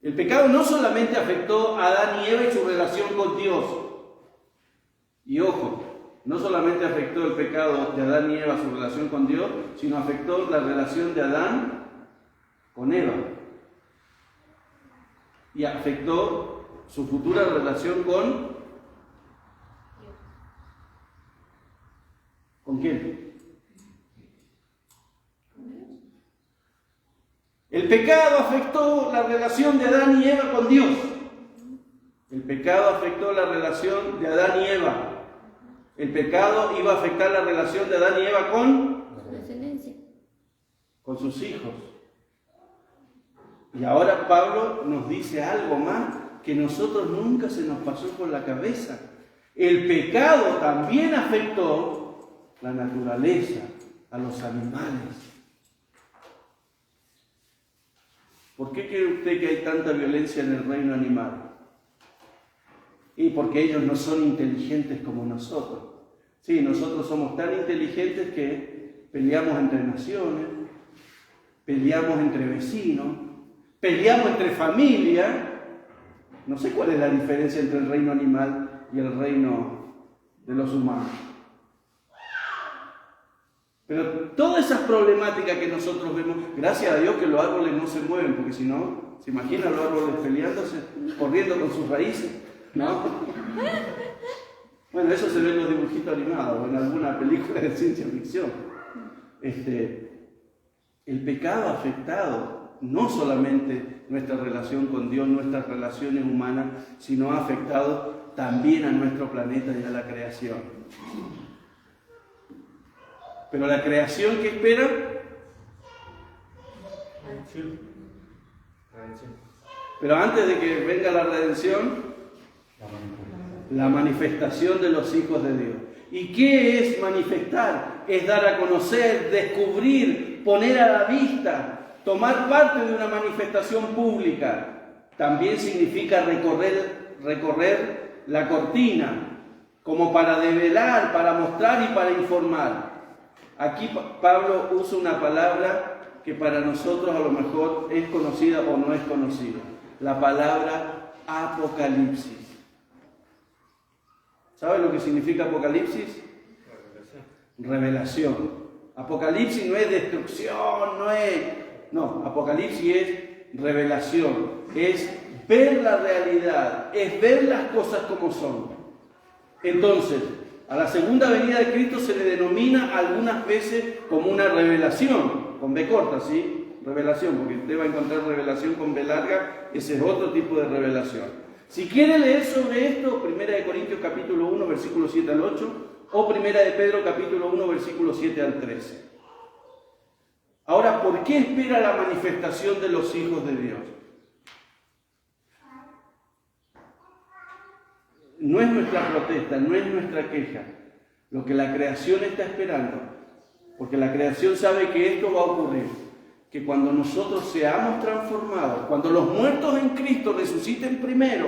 El pecado no solamente afectó a Adán y Eva y su relación con Dios. Y ojo, no solamente afectó el pecado de Adán y Eva su relación con Dios, sino afectó la relación de Adán con Eva. Y afectó su futura relación ¿con quién? El pecado afectó la relación de Adán y Eva con Dios. El pecado afectó la relación de Adán y Eva. El pecado iba a afectar la relación de Adán y Eva con sus hijos. Y ahora Pablo nos dice algo más que nosotros nunca se nos pasó por la cabeza. El pecado también afectó la naturaleza, a los animales. ¿Por qué cree usted que hay tanta violencia en el reino animal? Y porque ellos no son inteligentes como nosotros. Sí, nosotros somos tan inteligentes que peleamos entre naciones, peleamos entre vecinos, peleamos entre familias. No sé cuál es la diferencia entre el reino animal y el reino de los humanos. Pero todas esas problemáticas que nosotros vemos, gracias a Dios que los árboles no se mueven, porque si no, ¿se imaginan los árboles peleándose, corriendo con sus raíces? ¿No? Bueno, eso se ve en los dibujitos animados o en alguna película de ciencia ficción. El pecado ha afectado no solamente nuestra relación con Dios, nuestras relaciones humanas, sino ha afectado también a nuestro planeta y a la creación. Pero la creación, ¿qué espera? Pero antes de que venga la redención, la manifestación de los hijos de Dios. ¿Y qué es manifestar? Es dar a conocer, descubrir, poner a la vista, tomar parte de una manifestación pública. También significa recorrer la cortina, como para develar, para mostrar y para informar. Aquí Pablo usa una palabra que para nosotros a lo mejor es conocida o no es conocida. La palabra apocalipsis. ¿Sabe lo que significa apocalipsis? Revelación. Apocalipsis no es destrucción, no, apocalipsis es revelación. Es ver la realidad, es ver las cosas como son. Entonces, a la segunda venida de Cristo se le denomina algunas veces como una revelación, con B corta, ¿sí? Revelación, porque usted va a encontrar revelación con B larga, ese es otro tipo de revelación. Si quiere leer sobre esto, 1 Corintios capítulo 1, versículo 7 al 8, o 1 Pedro capítulo 1, versículo 7 al 13. Ahora, ¿por qué espera la manifestación de los hijos de Dios? No es nuestra protesta, no es nuestra queja, lo que la creación está esperando, porque la creación sabe que esto va a ocurrir, que cuando nosotros seamos transformados, cuando los muertos en Cristo resuciten primero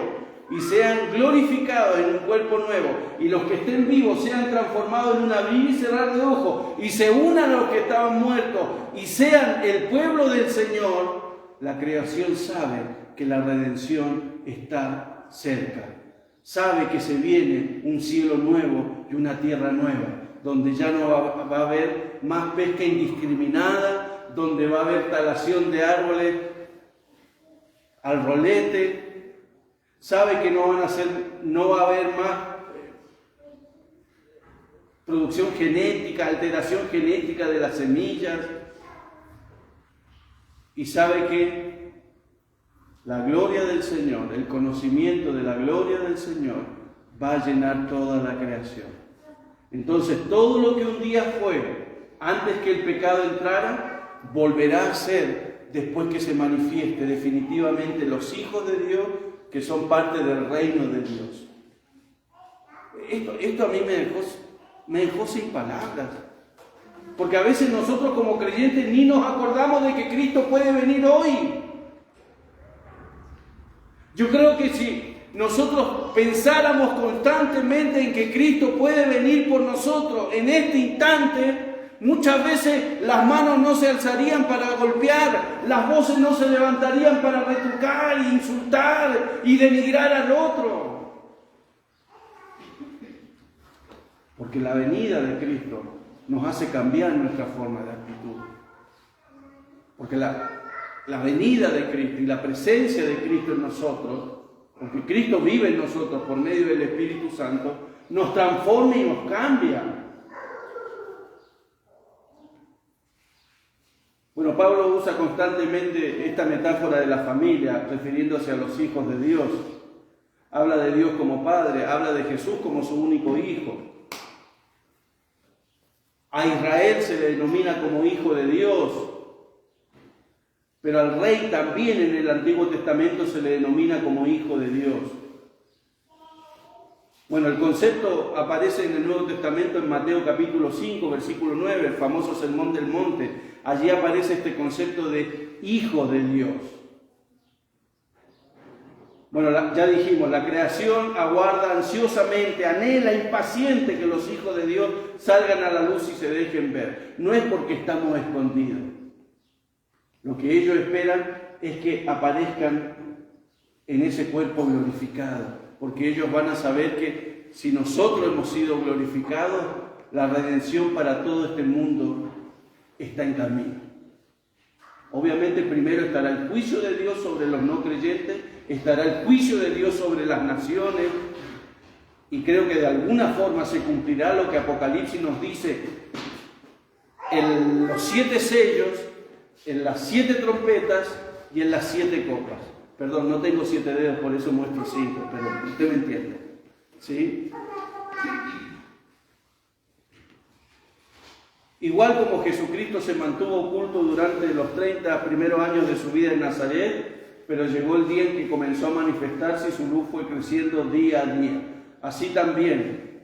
y sean glorificados en un cuerpo nuevo, y los que estén vivos sean transformados en un abrir y cerrar de ojos, y se unan a los que estaban muertos, y sean el pueblo del Señor, la creación sabe que la redención está cerca. Sabe que se viene un cielo nuevo y una tierra nueva, donde ya no va a haber más pesca indiscriminada, donde va a haber talación de árboles al rolete. Sabe que no va a haber más producción genética, alteración genética de las semillas. Y sabe que la gloria del Señor, el conocimiento de la gloria del Señor va a llenar toda la creación. Entonces todo lo que un día fue antes que el pecado entrara, volverá a ser después que se manifieste definitivamente los hijos de Dios que son parte del reino de Dios. Esto a mí me dejó sin palabras. Porque a veces nosotros como creyentes ni nos acordamos de que Cristo puede venir hoy. Yo creo que si nosotros pensáramos constantemente en que Cristo puede venir por nosotros en este instante, muchas veces las manos no se alzarían para golpear, las voces no se levantarían para retrucar, insultar y denigrar al otro. Porque la venida de Cristo nos hace cambiar nuestra forma de actitud. Porque la venida de Cristo y la presencia de Cristo en nosotros, porque Cristo vive en nosotros por medio del Espíritu Santo, nos transforma y nos cambia. Bueno, Pablo usa constantemente esta metáfora de la familia, refiriéndose a los hijos de Dios. Habla de Dios como Padre, habla de Jesús como su único Hijo. A Israel se le denomina como hijo de Dios, pero al rey también en el Antiguo Testamento se le denomina como hijo de Dios. Bueno, el concepto aparece en el Nuevo Testamento en Mateo capítulo 5, versículo 9, el famoso Sermón del Monte. Allí aparece este concepto de hijo de Dios. Bueno, ya dijimos, la creación aguarda ansiosamente, anhela, impaciente que los hijos de Dios salgan a la luz y se dejen ver. No es porque estamos escondidos. Lo que ellos esperan es que aparezcan en ese cuerpo glorificado, porque ellos van a saber que si nosotros hemos sido glorificados, la redención para todo este mundo está en camino. Obviamente primero estará el juicio de Dios sobre los no creyentes, estará el juicio de Dios sobre las naciones, y creo que de alguna forma se cumplirá lo que Apocalipsis nos dice en los 7 sellos, en las 7 trompetas y en las 7 copas. Perdón, no tengo 7 dedos, por eso muestro 5, pero usted me entiende. ¿Sí? Igual como Jesucristo se mantuvo oculto durante los 30 primeros años de su vida en Nazaret, pero llegó el día en que comenzó a manifestarse y su luz fue creciendo día a día. Así también,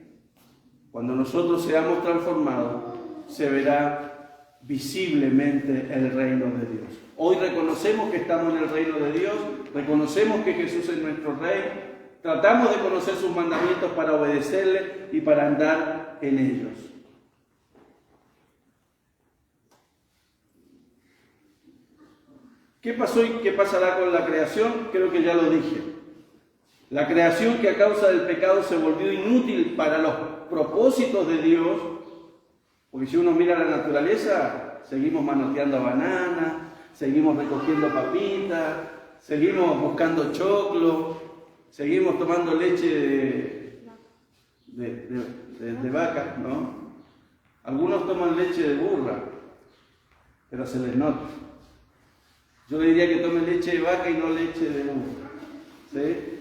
cuando nosotros seamos transformados, se verá visiblemente el reino de Dios. Hoy reconocemos que estamos en el reino de Dios, reconocemos que Jesús es nuestro Rey, tratamos de conocer sus mandamientos para obedecerle y para andar en ellos. ¿Qué pasó y qué pasará con la creación? Creo que ya lo dije. La creación que a causa del pecado se volvió inútil para los propósitos de Dios, porque si uno mira la naturaleza, seguimos manoteando bananas, seguimos recogiendo papitas, seguimos buscando choclo, seguimos tomando leche de vaca, ¿no? Algunos toman leche de burra, pero se les nota. Yo le diría que tome leche de vaca y no leche de burra. ¿Sí?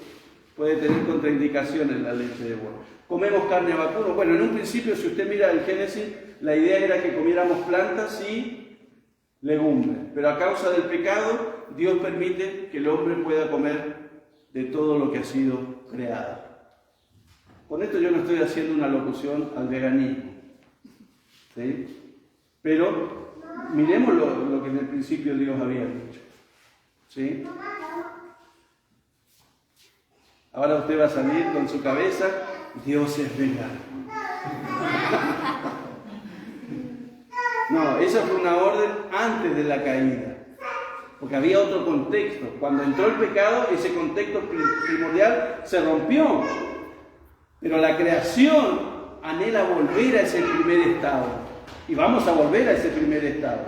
Puede tener contraindicaciones la leche de burra. Comemos carne vacuna. Bueno, en un principio, si usted mira el Génesis, la idea era que comiéramos plantas y legumbres. Pero a causa del pecado, Dios permite que el hombre pueda comer de todo lo que ha sido creado. Con esto yo no estoy haciendo una locución al veganismo. ¿Sí? Pero miremos lo que en el principio Dios había dicho. ¿Sí? Ahora usted va a salir con su cabeza, Dios es vegano. No, esa fue una orden antes de la caída. Porque había otro contexto. Cuando entró el pecado, ese contexto primordial se rompió. Pero la creación anhela volver a ese primer estado. Y vamos a volver a ese primer estado,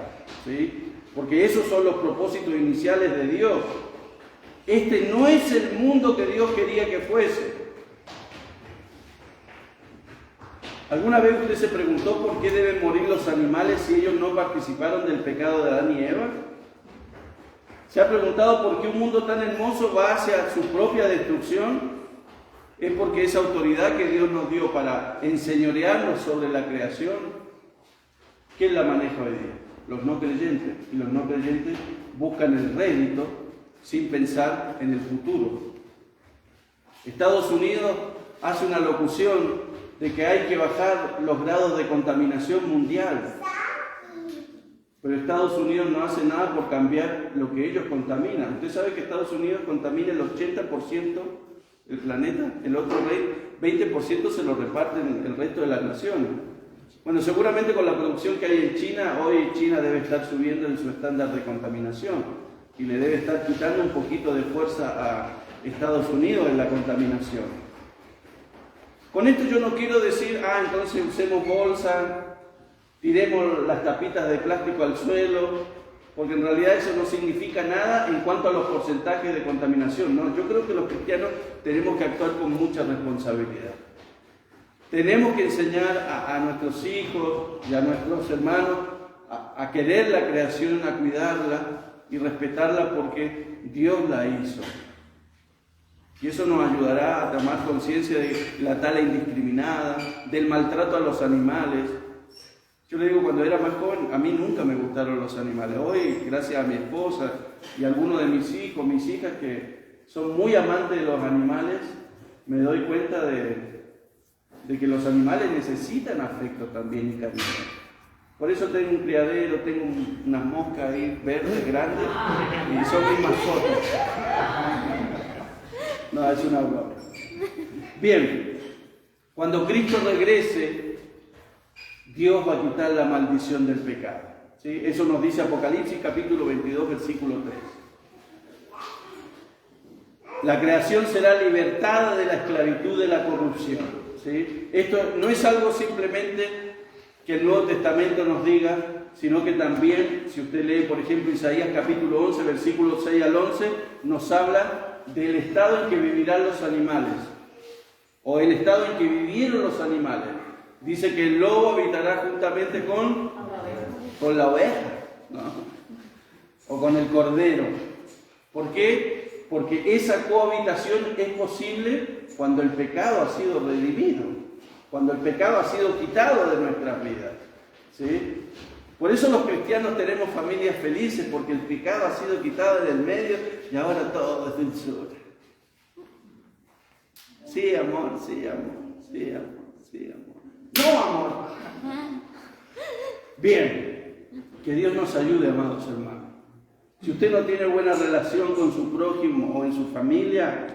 ¿sí? Porque esos son los propósitos iniciales de Dios. Este no es el mundo que Dios quería que fuese. ¿Alguna vez usted se preguntó por qué deben morir los animales si ellos no participaron del pecado de Adán y Eva? ¿Se ha preguntado por qué un mundo tan hermoso va hacia su propia destrucción? Es porque esa autoridad que Dios nos dio para enseñorearnos sobre la creación. ¿Quién la maneja hoy día? Los no creyentes. Y los no creyentes buscan el rédito sin pensar en el futuro. Estados Unidos hace una locución de que hay que bajar los grados de contaminación mundial. Pero Estados Unidos no hace nada por cambiar lo que ellos contaminan. ¿Usted sabe que Estados Unidos contamina el 80% del planeta? El otro 20% se lo reparten el resto de las naciones. Bueno, seguramente con la producción que hay en China, hoy China debe estar subiendo en su estándar de contaminación y le debe estar quitando un poquito de fuerza a Estados Unidos en la contaminación. Con esto yo no quiero decir, entonces usemos bolsa, tiremos las tapitas de plástico al suelo, porque en realidad eso no significa nada en cuanto a los porcentajes de contaminación. No, yo creo que los cristianos tenemos que actuar con mucha responsabilidad. Tenemos que enseñar a nuestros hijos y a nuestros hermanos a querer la creación, a cuidarla y respetarla porque Dios la hizo. Y eso nos ayudará a tomar conciencia de la tala indiscriminada, del maltrato a los animales. Yo le digo, cuando era más joven, a mí nunca me gustaron los animales. Hoy, gracias a mi esposa y a algunos de mis hijos, mis hijas, que son muy amantes de los animales, me doy cuenta de que los animales necesitan afecto también y cariño. Por eso tengo un criadero, tengo unas moscas ahí verdes, grandes, y son mis mascotas. No, es una broma. Bien, cuando Cristo regrese, Dios va a quitar la maldición del pecado. ¿Sí? Eso nos dice Apocalipsis capítulo 22, versículo 3. La creación será libertada de la esclavitud de la corrupción. ¿Sí? Esto no es algo simplemente que el Nuevo Testamento nos diga, sino que también, si usted lee, por ejemplo, Isaías capítulo 11, versículos 6 al 11, nos habla del estado en que vivirán los animales, o el estado en que vivieron los animales. Dice que el lobo habitará juntamente con la oveja, ¿no? O con el cordero. ¿Por qué? Porque esa cohabitación es posible cuando el pecado ha sido redimido, cuando el pecado ha sido quitado de nuestras vidas. ¿Sí? Por eso los cristianos tenemos familias felices, porque el pecado ha sido quitado del medio y ahora todo es dulzura. Sí, amor, sí, amor, sí, amor, sí, amor. No, amor. Bien, que Dios nos ayude, amados hermanos. Si usted no tiene buena relación con su prójimo o en su familia,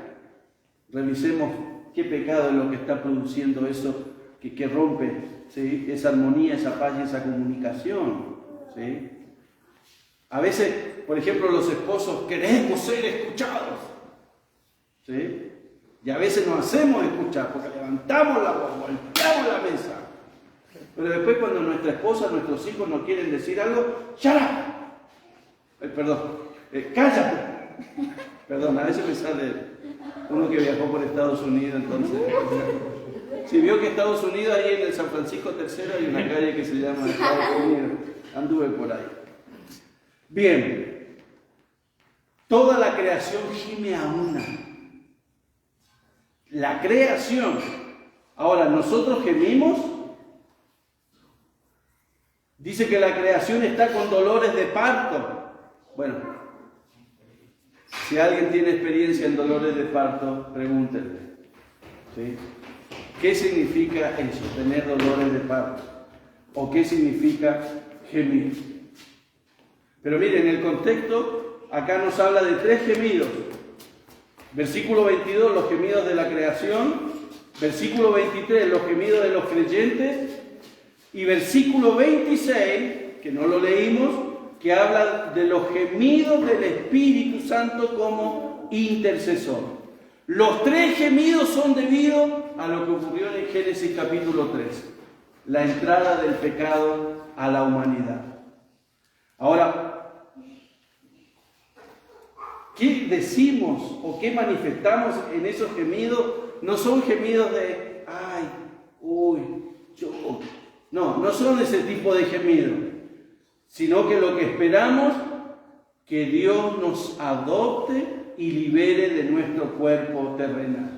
revisemos qué pecado es lo que está produciendo eso que rompe, ¿sí? Esa armonía, esa paz y esa comunicación. ¿Sí? A veces, por ejemplo, los esposos queremos ser escuchados. ¿Sí? Y a veces nos hacemos escuchar porque levantamos la voz, golpeamos la mesa. Pero después cuando nuestra esposa, nuestros hijos nos quieren decir algo, ¡shut up! Cállate. Perdón, a veces me sale uno que viajó por Estados Unidos, entonces. Si vio que Estados Unidos, ahí en el San Francisco III hay una calle que se llama Estados Unidos. Anduve por ahí. Bien. Toda la creación gime a una. La creación. Ahora, nosotros gemimos. Dice que la creación está con dolores de parto. Bueno, si alguien tiene experiencia en dolores de parto, pregúntenle. ¿Sí? ¿Qué significa eso, tener dolores de parto? ¿O qué significa gemir? Pero miren, el contexto acá nos habla de 3 gemidos. Versículo 22, los gemidos de la creación. Versículo 23, los gemidos de los creyentes. Y versículo 26, que no lo leímos, que habla de los gemidos del Espíritu Santo como intercesor. Los 3 gemidos son debido a lo que ocurrió en Génesis capítulo 3, la entrada del pecado a la humanidad. Ahora, ¿qué decimos o qué manifestamos en esos gemidos? No son gemidos de, ay, uy, yo. No son ese tipo de gemidos, sino que lo que esperamos, que Dios nos adopte y libere de nuestro cuerpo terrenal.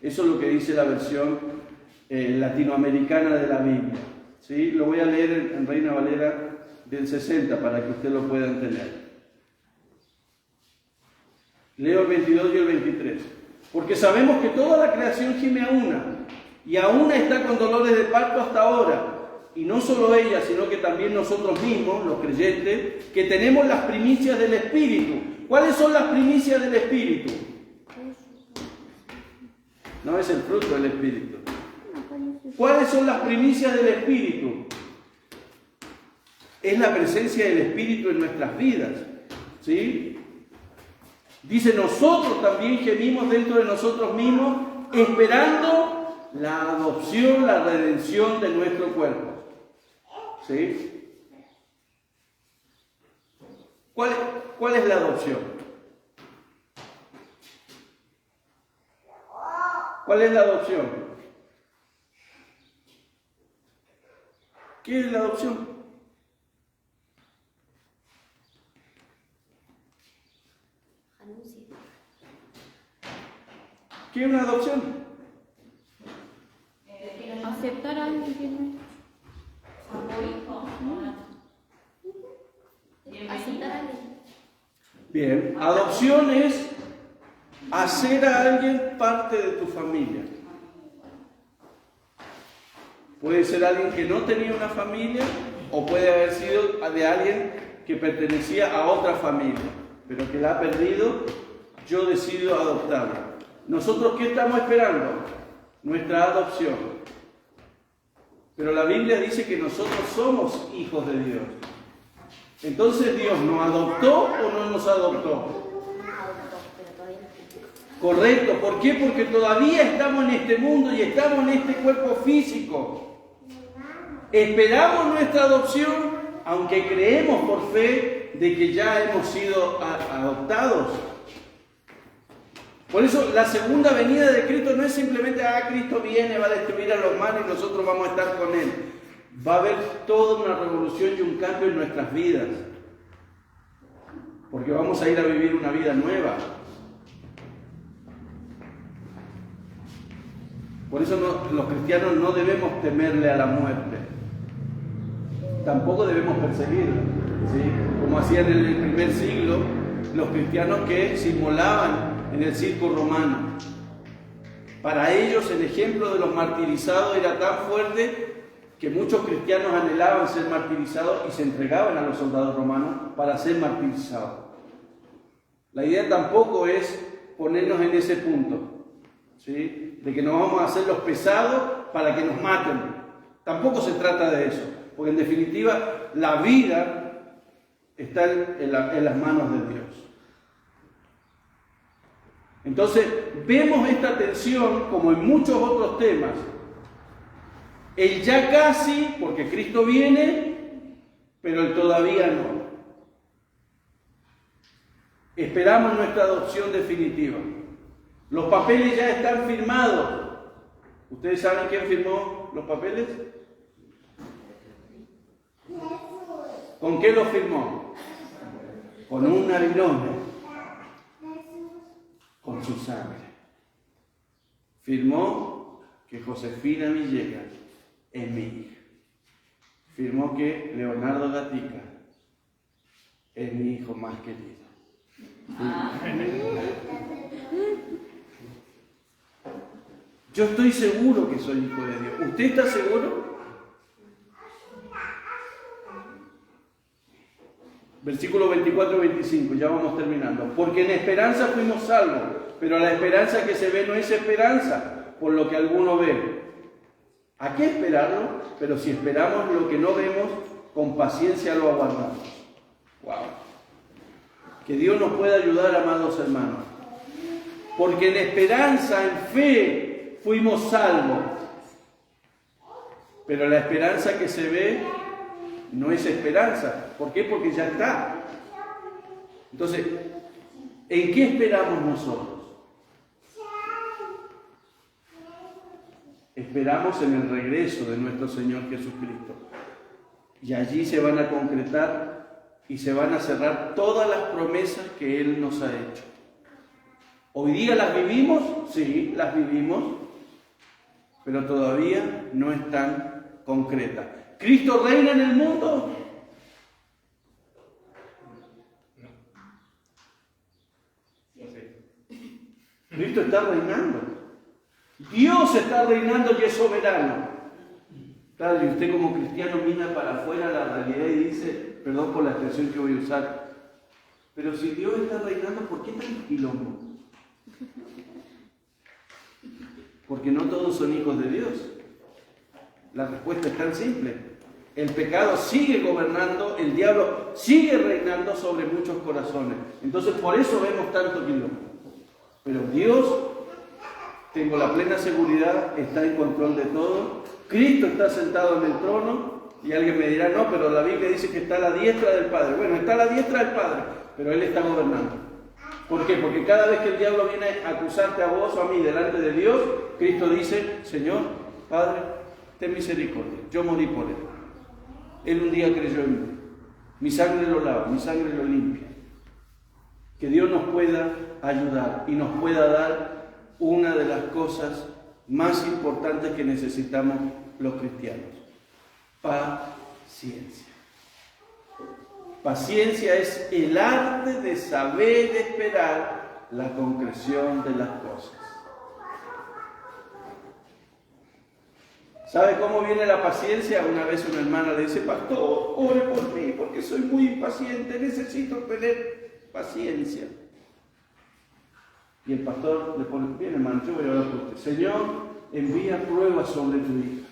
Eso es lo que dice la versión latinoamericana de la Biblia. ¿sí? Lo voy a leer en Reina Valera del 60 para que ustedes lo puedan tener. Leo el 22 y el 23. Porque sabemos que toda la creación gime a una, y a una está con dolores de parto hasta ahora. Y no solo ella, sino que también nosotros mismos, los creyentes, que tenemos las primicias del Espíritu. ¿Cuáles son las primicias del Espíritu? No es el fruto del Espíritu. ¿Cuáles son las primicias del Espíritu? Es la presencia del Espíritu en nuestras vidas, ¿sí? Dice, nosotros también gemimos dentro de nosotros mismos, esperando la adopción, la redención de nuestro cuerpo. ¿Sí? ¿Cuál es la adopción? ¿Cuál es la adopción? ¿Qué es la adopción? ¿Qué es una adopción? Aceptar a alguien que tiene. Aceptar a alguien. Bien, adopción es hacer a alguien parte de tu familia. Puede ser alguien que no tenía una familia o puede haber sido de alguien que pertenecía a otra familia, pero que la ha perdido. Yo decido adoptarla. ¿Nosotros qué estamos esperando? Nuestra adopción. Pero la Biblia dice que nosotros somos hijos de Dios. Entonces, ¿Dios nos adoptó o no nos adoptó? Correcto. ¿Por qué? Porque todavía estamos en este mundo y estamos en este cuerpo físico. Esperamos nuestra adopción, aunque creemos por fe de que ya hemos sido adoptados. Por eso la segunda venida de Cristo no es simplemente, Cristo viene, va a destruir a los malos y nosotros vamos a estar con Él. Va a haber toda una revolución y un cambio en nuestras vidas. Porque vamos a ir a vivir una vida nueva. Por eso los cristianos no debemos temerle a la muerte. Tampoco debemos perseguirla, ¿sí? Como hacían en el primer siglo los cristianos que se inmolaban en el circo romano. Para ellos el ejemplo de los martirizados era tan fuerte que muchos cristianos anhelaban ser martirizados y se entregaban a los soldados romanos para ser martirizados. La idea tampoco es ponernos en ese punto, ¿sí? De que nos vamos a hacer los pesados para que nos maten. Tampoco se trata de eso, porque en definitiva la vida está en las manos de Dios. Entonces, vemos esta tensión como en muchos otros temas. El ya casi, porque Cristo viene, pero el todavía no. Esperamos nuestra adopción definitiva. Los papeles ya están firmados. ¿Ustedes saben quién firmó los papeles? ¿Con qué los firmó? Con un arilón. Con su sangre. Firmó que Josefina Villegas es mi hija. Firmó que Leonardo Gatica es mi hijo más querido. Yo estoy seguro que soy hijo de Dios. ¿Usted está seguro? Versículo 24-25, ya vamos terminando. Porque en esperanza fuimos salvos, pero la esperanza que se ve no es esperanza, por lo que alguno ve. ¿A qué esperarlo? Pero si esperamos lo que no vemos, con paciencia lo aguardamos. ¡Wow! Que Dios nos pueda ayudar, amados hermanos. Porque en esperanza, en fe, fuimos salvos. Pero la esperanza que se ve no es esperanza. ¿Por qué? Porque ya está. Entonces, ¿en qué esperamos nosotros? Esperamos en el regreso de nuestro Señor Jesucristo. Y allí se van a concretar y se van a cerrar todas las promesas que Él nos ha hecho. ¿Hoy día las vivimos? Sí, las vivimos, pero todavía no están concretas. ¿Cristo reina en el mundo? Cristo está reinando. Dios está reinando y es soberano. Claro, y usted como cristiano mira para afuera la realidad y dice, perdón por la expresión que voy a usar, pero si Dios está reinando, ¿por qué tan quilombo? Porque no todos son hijos de Dios. La respuesta es tan simple. El pecado sigue gobernando, el diablo sigue reinando sobre muchos corazones. Entonces por eso vemos tanto quilombo. Pero Dios, tengo la plena seguridad, está en control de todo. Cristo está sentado en el trono y alguien me dirá, no, pero la Biblia dice que está a la diestra del Padre. Bueno, está a la diestra del Padre, pero Él está gobernando. ¿Por qué? Porque cada vez que el diablo viene a acusarte a vos o a mí delante de Dios, Cristo dice, Señor, Padre, ten misericordia, yo morí por Él. Él un día creyó en mí. Mi sangre lo lava, mi sangre lo limpia. Que Dios nos pueda ayudar y nos pueda dar una de las cosas más importantes que necesitamos los cristianos. Paciencia. Paciencia es el arte de saber esperar la concreción de las cosas. ¿Sabe cómo viene la paciencia? Una vez una hermana le dice, pastor, ore por mí porque soy muy impaciente, necesito tener paciencia. Y el pastor le pone, bien hermano, yo voy a orar por usted. Señor, envía pruebas sobre tu hija.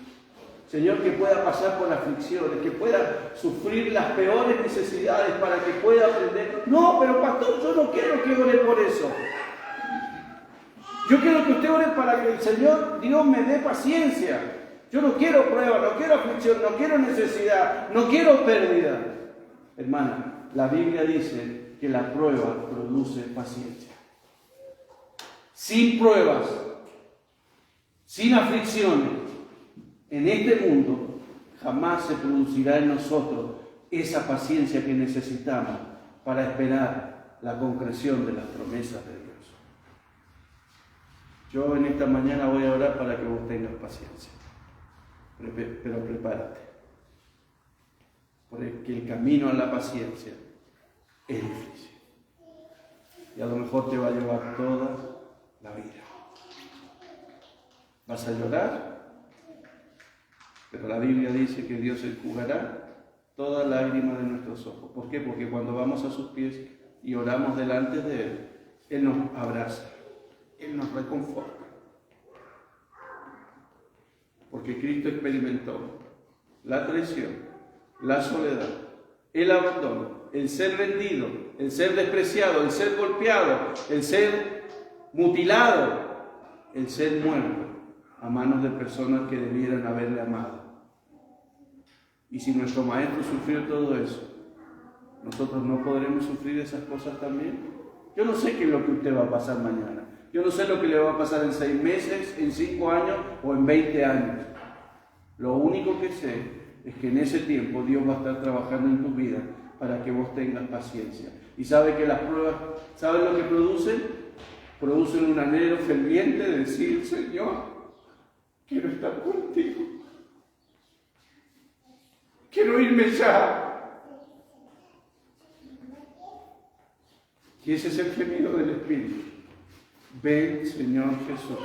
Señor, que pueda pasar por aflicciones, que pueda sufrir las peores necesidades para que pueda aprender. No, pero pastor, yo no quiero que ore por eso. Yo quiero que usted ore para que el Señor, Dios, me dé paciencia. Yo no quiero prueba, no quiero aflicción, no quiero necesidad, no quiero pérdida. Hermana, la Biblia dice que la prueba produce paciencia. Sin pruebas, sin aflicciones, en este mundo jamás se producirá en nosotros esa paciencia que necesitamos para esperar la concreción de las promesas de Dios. Yo en esta mañana voy a orar para que vos tengas paciencia. Pero prepárate, porque el camino a la paciencia es difícil y a lo mejor te va a llevar toda la vida. Vas a llorar, pero la Biblia dice que Dios enjugará toda lágrima de nuestros ojos. ¿Por qué? Porque cuando vamos a sus pies y oramos delante de Él, Él nos abraza, Él nos reconforta. Porque Cristo experimentó la traición, la soledad, el abandono, el ser vendido, el ser despreciado, el ser golpeado, el ser mutilado, el ser muerto a manos de personas que debieran haberle amado. Y si nuestro Maestro sufrió todo eso, ¿nosotros no podremos sufrir esas cosas también? Yo no sé qué es lo que usted va a pasar mañana. Yo no sé lo que le va a pasar en 6 meses, en 5 años o en 20 años. Lo único que sé es que en ese tiempo Dios va a estar trabajando en tu vida para que vos tengas paciencia. Y sabe que las pruebas, ¿saben lo que producen? Producen un anhelo ferviente de decir, Señor, quiero estar contigo. Quiero irme ya. Y ese es el gemido del Espíritu. Ven, Señor Jesús.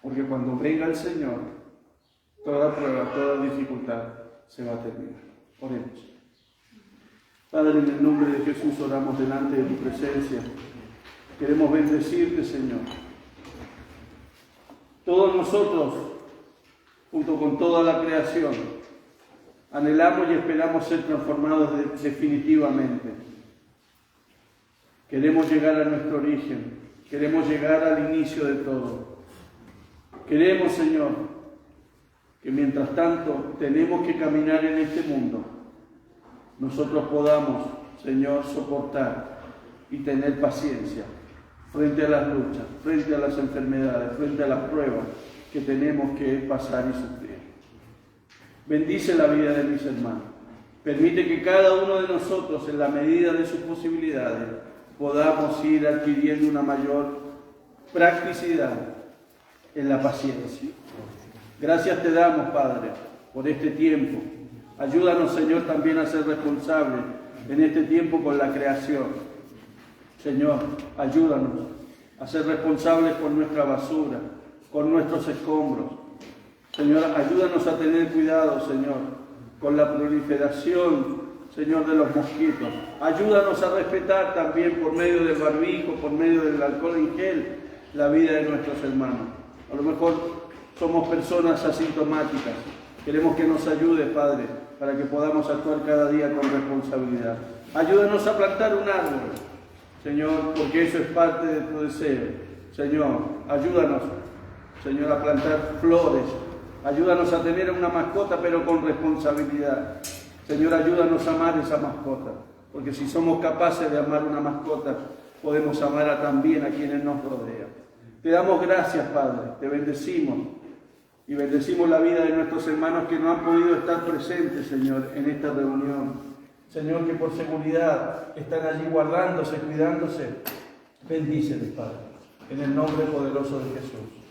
Porque cuando venga el Señor, toda prueba, toda dificultad se va a terminar. Oremos. Padre, en el nombre de Jesús oramos delante de tu presencia. Queremos bendecirte, Señor. Todos nosotros, junto con toda la creación, anhelamos y esperamos ser transformados definitivamente. Queremos llegar a nuestro origen. Queremos llegar al inicio de todo. Queremos, Señor, que mientras tanto tenemos que caminar en este mundo, nosotros podamos, Señor, soportar y tener paciencia frente a las luchas, frente a las enfermedades, frente a las pruebas que tenemos que pasar y sufrir. Bendice la vida de mis hermanos. Permite que cada uno de nosotros, en la medida de sus posibilidades, podamos ir adquiriendo una mayor practicidad en la paciencia. Gracias te damos, Padre, por este tiempo. Ayúdanos, Señor, también a ser responsables en este tiempo con la creación. Señor, ayúdanos a ser responsables con nuestra basura, con nuestros escombros. Señor, ayúdanos a tener cuidado, Señor, con la proliferación, Señor, de los mosquitos. Ayúdanos a respetar también por medio del barbijo, por medio del alcohol en gel, la vida de nuestros hermanos. A lo mejor somos personas asintomáticas. Queremos que nos ayude, Padre, para que podamos actuar cada día con responsabilidad. Ayúdanos a plantar un árbol, Señor, porque eso es parte de tu deseo. Señor, ayúdanos, Señor, a plantar flores. Ayúdanos a tener una mascota, pero con responsabilidad. Señor, ayúdanos a amar esa mascota, porque si somos capaces de amar una mascota, podemos amar también a quienes nos rodean. Te damos gracias, Padre, te bendecimos y bendecimos la vida de nuestros hermanos que no han podido estar presentes, Señor, en esta reunión. Señor, que por seguridad están allí guardándose, cuidándose. Bendíceles, Padre, en el nombre poderoso de Jesús.